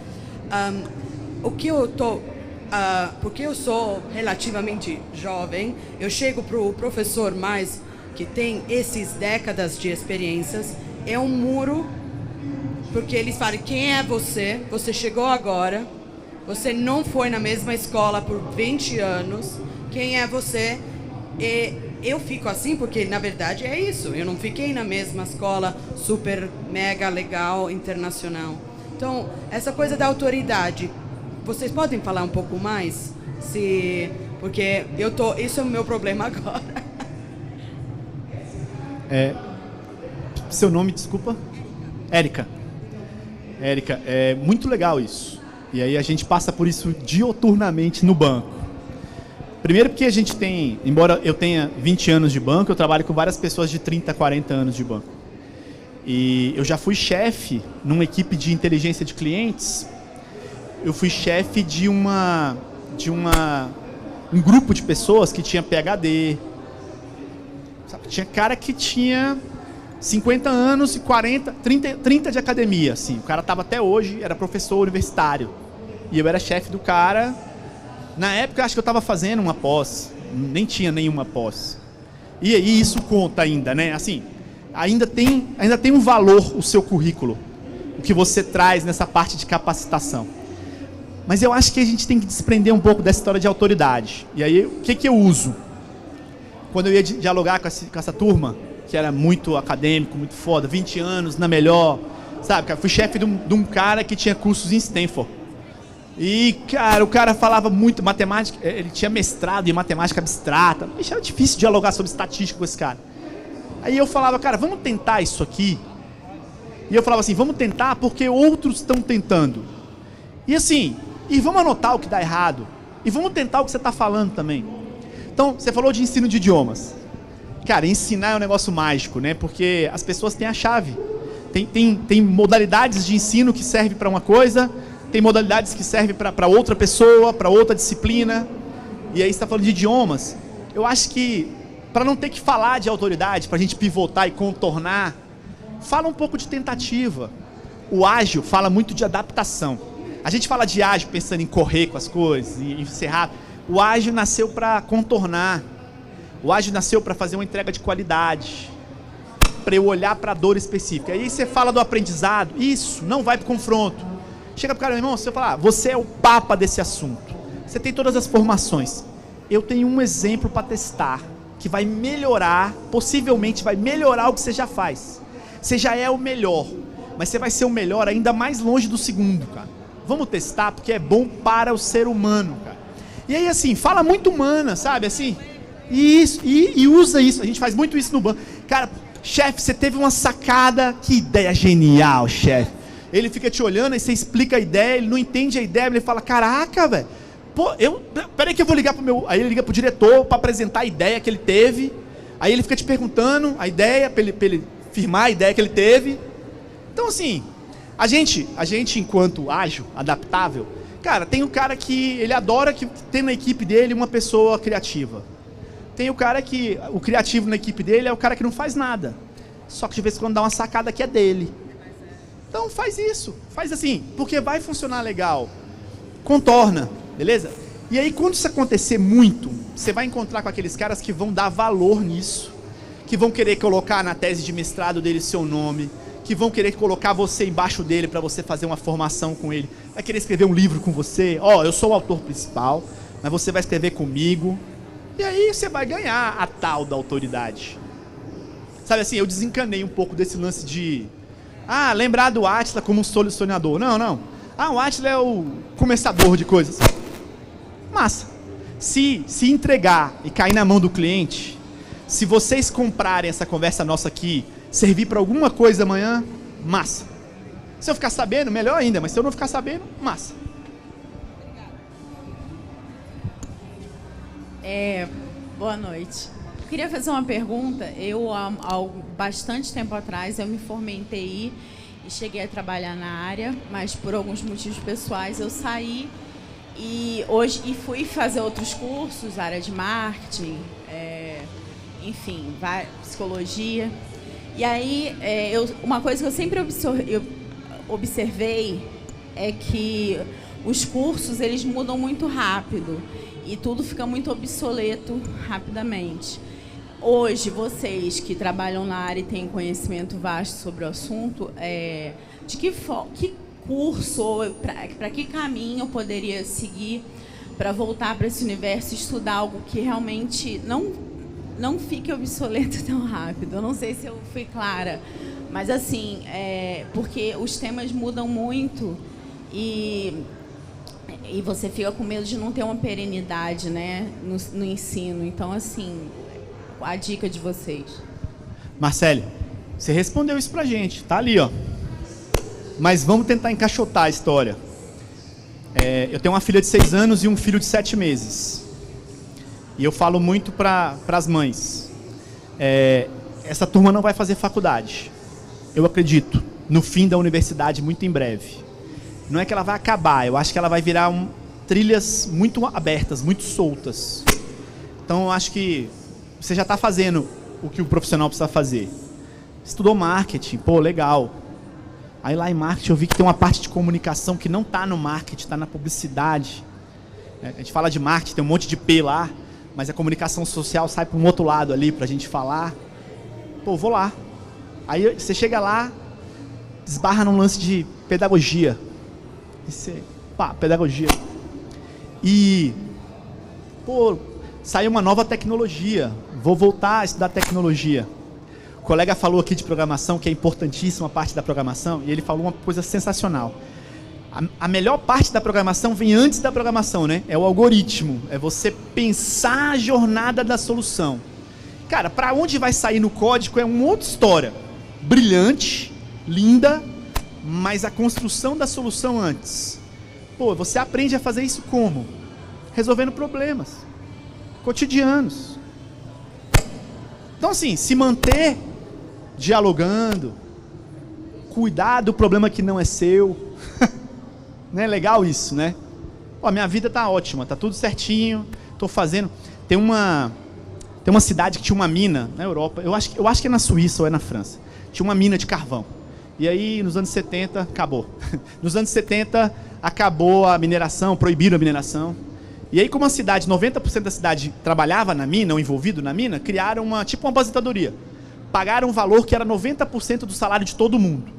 Speaker 3: Porque eu sou relativamente jovem, eu chego para o professor que tem esses décadas de experiências, é um muro porque eles falam, quem é você? Você chegou agora, você não foi na mesma escola por 20 anos, quem é você? E eu fico assim porque, na verdade, é isso. Eu não fiquei na mesma escola super, mega legal, internacional. Então, essa coisa da autoridade, vocês podem falar um pouco mais? Porque isso é o meu problema agora.
Speaker 4: Seu nome, desculpa? Érica. Érica, é muito legal isso. E aí a gente passa por isso dioturnamente no banco. Primeiro porque a gente tem, embora eu tenha 20 anos de banco, eu trabalho com várias pessoas de 30, 40 anos de banco. E eu já fui chefe numa equipe de inteligência de clientes. Eu fui chefe de um grupo de pessoas que tinha PhD. Sabe? Tinha cara que tinha 50 anos e 30 de academia. Assim. O cara estava até hoje, era professor universitário. E eu era chefe do cara. Na época, acho que eu estava fazendo uma pós. Nem tinha nenhuma pós. E aí isso conta ainda, né? Assim, ainda tem um valor o seu currículo. O que você traz nessa parte de capacitação. Mas eu acho que a gente tem que desprender um pouco dessa história de autoridade. E aí, o que eu uso? Quando eu ia dialogar com essa turma, que era muito acadêmico, muito foda, 20 anos, na melhor, sabe? Fui chefe de um cara que tinha cursos em Stanford. E, cara, o cara falava muito matemática, ele tinha mestrado em matemática abstrata. Bicho, era difícil dialogar sobre estatística com esse cara. Aí eu falava, cara, vamos tentar isso aqui? E eu falava assim, vamos tentar porque outros estão tentando. E assim, e vamos anotar o que dá errado. E vamos tentar o que você está falando também. Então, você falou de ensino de idiomas. Cara, ensinar é um negócio mágico, né? Porque as pessoas têm a chave. Tem modalidades de ensino que servem para uma coisa, tem modalidades que servem para outra pessoa, para outra disciplina. E aí você está falando de idiomas. Eu acho que, para não ter que falar de autoridade, para a gente pivotar e contornar, fala um pouco de tentativa. O ágil fala muito de adaptação. A gente fala de ágil pensando em correr com as coisas, em ser rápido. O ágil nasceu para contornar. O ágil nasceu para fazer uma entrega de qualidade, para eu olhar para a dor específica. Aí você fala do aprendizado, isso, não vai para o confronto. Chega para o cara, meu irmão, você fala, você é o papa desse assunto. Você tem todas as formações. Eu tenho um exemplo para testar, que vai melhorar, possivelmente vai melhorar o que você já faz. Você já é o melhor, mas você vai ser o melhor ainda mais longe do segundo, cara. Vamos testar, porque é bom para o ser humano, cara. E aí, assim, fala muito humana, sabe, assim... E usa isso, a gente faz muito isso no banco. Cara, chefe, você teve uma sacada, que ideia genial, chefe. Ele fica te olhando, aí você explica a ideia, ele não entende a ideia, ele fala, caraca, velho, pô, peraí que eu vou ligar pro meu... Aí ele liga pro diretor para apresentar a ideia que ele teve, aí ele fica te perguntando a ideia, pra ele firmar a ideia que ele teve. Então, assim, a gente enquanto ágil, adaptável, cara, tem um cara que ele adora que tem na equipe dele uma pessoa criativa. Tem o cara que, o criativo na equipe dele é o cara que não faz nada. Só que de vez em quando dá uma sacada que é dele. Então faz isso, faz assim, porque vai funcionar legal. Contorna, beleza? E aí quando isso acontecer muito, você vai encontrar com aqueles caras que vão dar valor nisso. Que vão querer colocar na tese de mestrado dele seu nome. Que vão querer colocar você embaixo dele para você fazer uma formação com ele. Vai querer escrever um livro com você. Ó, eu sou o autor principal, mas você vai escrever comigo. E aí você vai ganhar a tal da autoridade. Sabe assim, eu desencanei um pouco desse lance de... lembrar do Átila como um solucionador. Não. O Átila é o começador de coisas. Massa. Se entregar e cair na mão do cliente, se vocês comprarem essa conversa nossa aqui, servir para alguma coisa amanhã, massa. Se eu ficar sabendo, melhor ainda, mas se eu não ficar sabendo, massa.
Speaker 8: Boa noite. Eu queria fazer uma pergunta. Eu, há bastante tempo atrás, eu me formei em TI e cheguei a trabalhar na área, mas por alguns motivos pessoais eu saí e fui fazer outros cursos, área de marketing, enfim, psicologia. E aí, uma coisa que eu sempre observei é que os cursos, eles mudam muito rápido. E tudo fica muito obsoleto rapidamente. hoje, vocês que trabalham na área e têm conhecimento vasto sobre o assunto, de que curso, para que caminho eu poderia seguir para voltar para esse universo e estudar algo que realmente não fique obsoleto tão rápido? Eu não sei se eu fui clara, mas assim, porque os temas mudam muito e você fica com medo de não ter uma perenidade, né, no ensino. Então, assim, a dica de vocês.
Speaker 4: Marcele, você respondeu isso pra gente, tá ali, ó. Mas vamos tentar encaixotar a história. Eu tenho uma filha de 6 anos e um filho de 7 meses. E eu falo muito para as mães. Essa turma não vai fazer faculdade. Eu acredito no fim da universidade muito em breve. Não é que ela vai acabar, eu acho que ela vai virar trilhas muito abertas, muito soltas. Então eu acho que você já está fazendo o que o profissional precisa fazer. Estudou marketing, pô, legal. Aí lá em marketing eu vi que tem uma parte de comunicação que não está no marketing, está na publicidade. A gente fala de marketing, tem um monte de P lá, mas a comunicação social sai para um outro lado ali para a gente falar. Pô, vou lá. Aí você chega lá, esbarra num lance de pedagogia. E você, pedagogia. E, pô, saiu uma nova tecnologia. Vou voltar a estudar tecnologia. O colega falou aqui de programação, que é importantíssima a parte da programação, e ele falou uma coisa sensacional. A melhor parte da programação vem antes da programação, né? É o algoritmo, é você pensar a jornada da solução. Cara, para onde vai sair no código é uma outra história. Brilhante, linda, mas a construção da solução antes. Pô, você aprende a fazer isso como? Resolvendo problemas cotidianos. Então, assim, se manter dialogando, cuidar do problema que não é seu. Não é legal isso, né? Pô, a minha vida tá ótima, tá tudo certinho, tô fazendo. Tem uma cidade que tinha uma mina na Europa, eu acho que é na Suíça ou é na França. Tinha uma mina de carvão. E aí, nos anos 70, acabou. Nos anos 70, acabou a mineração, proibiram a mineração. E aí, como a cidade, 90% da cidade trabalhava na mina, ou envolvido na mina, criaram uma aposentadoria. Pagaram um valor que era 90% do salário de todo mundo.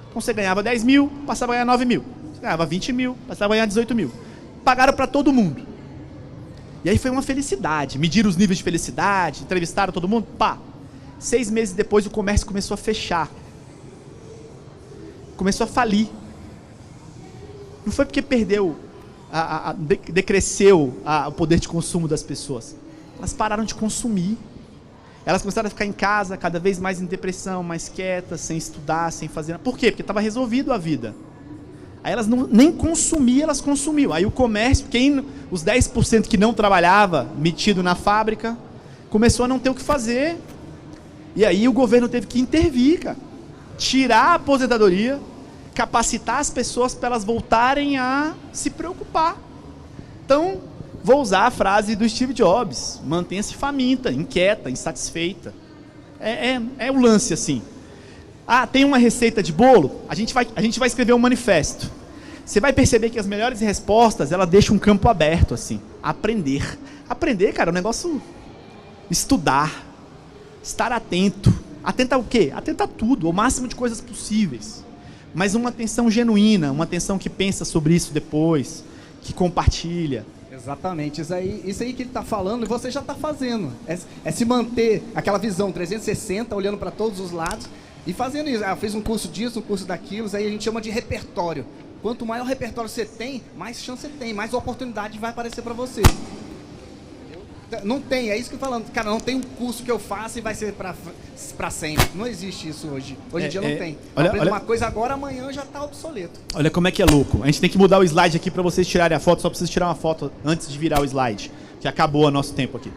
Speaker 4: Então, você ganhava 10 mil, passava a ganhar 9 mil. Você ganhava 20 mil, passava a ganhar 18 mil. Pagaram para todo mundo. E aí foi uma felicidade. Mediram os níveis de felicidade, entrevistaram todo mundo. 6 meses depois, o comércio começou a fechar. Começou a falir. Não foi porque perdeu, decresceu o poder de consumo das pessoas. Elas pararam de consumir. Elas começaram a ficar em casa, cada vez mais em depressão, mais quietas, sem estudar, sem fazer nada. Por quê? Porque estava resolvido a vida. Aí elas nem consumiam, elas consumiam. Aí o comércio, os 10% que não trabalhava, metido na fábrica, começou a não ter o que fazer. E aí o governo teve que intervir, cara. Tirar a aposentadoria, capacitar as pessoas para elas voltarem a se preocupar. Então, vou usar a frase do Steve Jobs: mantenha-se faminta, inquieta, insatisfeita. É o lance assim. Tem uma receita de bolo? A gente vai escrever um manifesto. Você vai perceber que as melhores respostas, ela deixa um campo aberto assim. Aprender. Aprender, cara, é um negócio. Estudar. Estar atento. Atento ao quê? Atento a tudo, ao máximo de coisas possíveis. Mas uma atenção genuína, uma atenção que pensa sobre isso depois, que compartilha.
Speaker 1: Exatamente, isso aí que ele está falando, você já está fazendo. É se manter aquela visão 360, olhando para todos os lados e fazendo isso. Fez um curso disso, um curso daquilo, isso aí a gente chama de repertório. Quanto maior repertório você tem, mais chance você tem, mais oportunidade vai aparecer para você. Não tem, é isso que eu tô falando. Cara, não tem um curso que eu faça e vai ser pra sempre. Não existe isso hoje. Hoje em dia não tem. Aprendo uma coisa agora, amanhã já tá obsoleto.
Speaker 4: Olha como é que é louco. A gente tem que mudar o slide aqui para vocês tirarem a foto. Só preciso tirar uma foto antes de virar o slide, que acabou o nosso tempo aqui.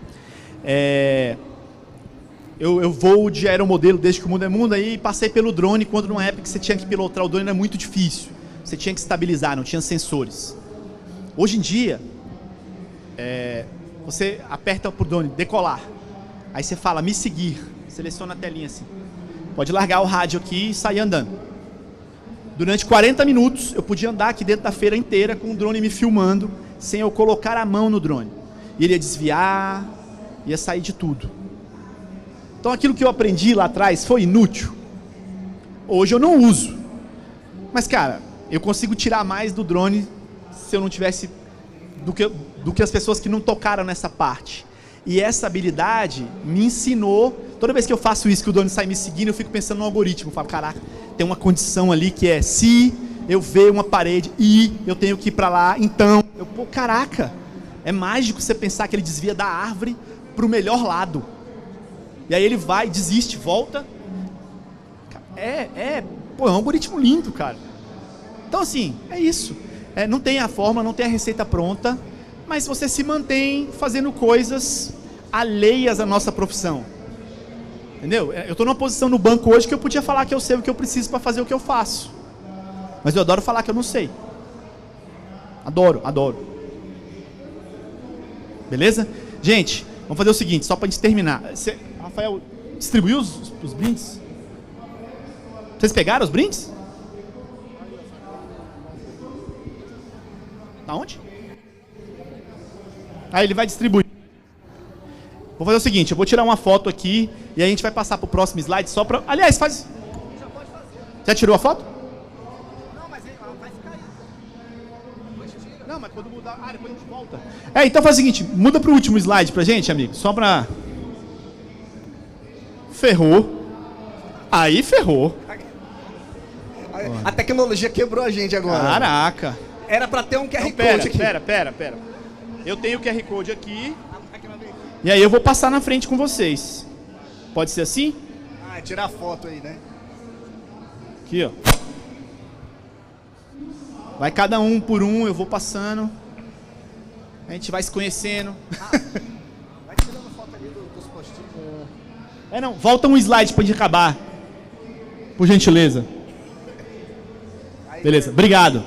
Speaker 4: Eu voo de aeromodelo desde que o mundo é mundo, aí passei pelo drone, quando numa época que você tinha que pilotar o drone era muito difícil. Você tinha que estabilizar, não tinha sensores. Hoje em dia, você aperta pro drone, decolar. Aí você fala, me seguir. Seleciona a telinha assim. Pode largar o rádio aqui e sair andando. Durante 40 minutos, eu podia andar aqui dentro da feira inteira com o drone me filmando, sem eu colocar a mão no drone. E ele ia desviar, ia sair de tudo. Então aquilo que eu aprendi lá atrás foi inútil. Hoje eu não uso. Mas, cara, eu consigo tirar mais do drone se eu não tivesse do que as pessoas que não tocaram nessa parte. E essa habilidade me ensinou. Toda vez que eu faço isso, que o drone sai me seguindo, eu fico pensando no algoritmo. Eu falo, caraca, tem uma condição ali que é se eu ver uma parede e eu tenho que ir para lá, então... Pô, caraca, é mágico você pensar que ele desvia da árvore para o melhor lado. E aí ele vai, desiste, volta. Pô, é um algoritmo lindo, cara. Então, assim, é isso. Não tem a fórmula, não tem a receita pronta, mas você se mantém fazendo coisas alheias à nossa profissão. Entendeu? Eu estou numa posição no banco hoje que eu podia falar que eu sei o que eu preciso para fazer o que eu faço. Mas eu adoro falar que eu não sei. Adoro. Beleza? Gente, vamos fazer o seguinte, só para a gente terminar. Rafael, distribuiu os brindes? Vocês pegaram os brindes? Aonde? Aí ele vai distribuir. Vou fazer o seguinte, eu vou tirar uma foto aqui e aí a gente vai passar para o próximo slide só para... Aliás, faz... Já tirou a foto?
Speaker 1: Não, mas vai ficar aí.
Speaker 4: Não, mas quando mudar... depois a gente volta. Então faz o seguinte, muda para o último slide pra gente, amigo. Só para... Ferrou. Aí ferrou.
Speaker 1: A tecnologia quebrou a gente agora.
Speaker 4: Caraca.
Speaker 1: Era pra ter um QR Code aqui.
Speaker 4: Pera. Eu tenho o QR Code aqui. E aí eu vou passar na frente com vocês. Pode ser assim?
Speaker 1: Tirar foto aí, né?
Speaker 4: Aqui, ó. Vai cada um por um, eu vou passando. A gente vai se conhecendo.
Speaker 1: Vai tirando foto ali dos postinhos.
Speaker 4: Não, volta um slide pra gente acabar. Por gentileza. Beleza, obrigado.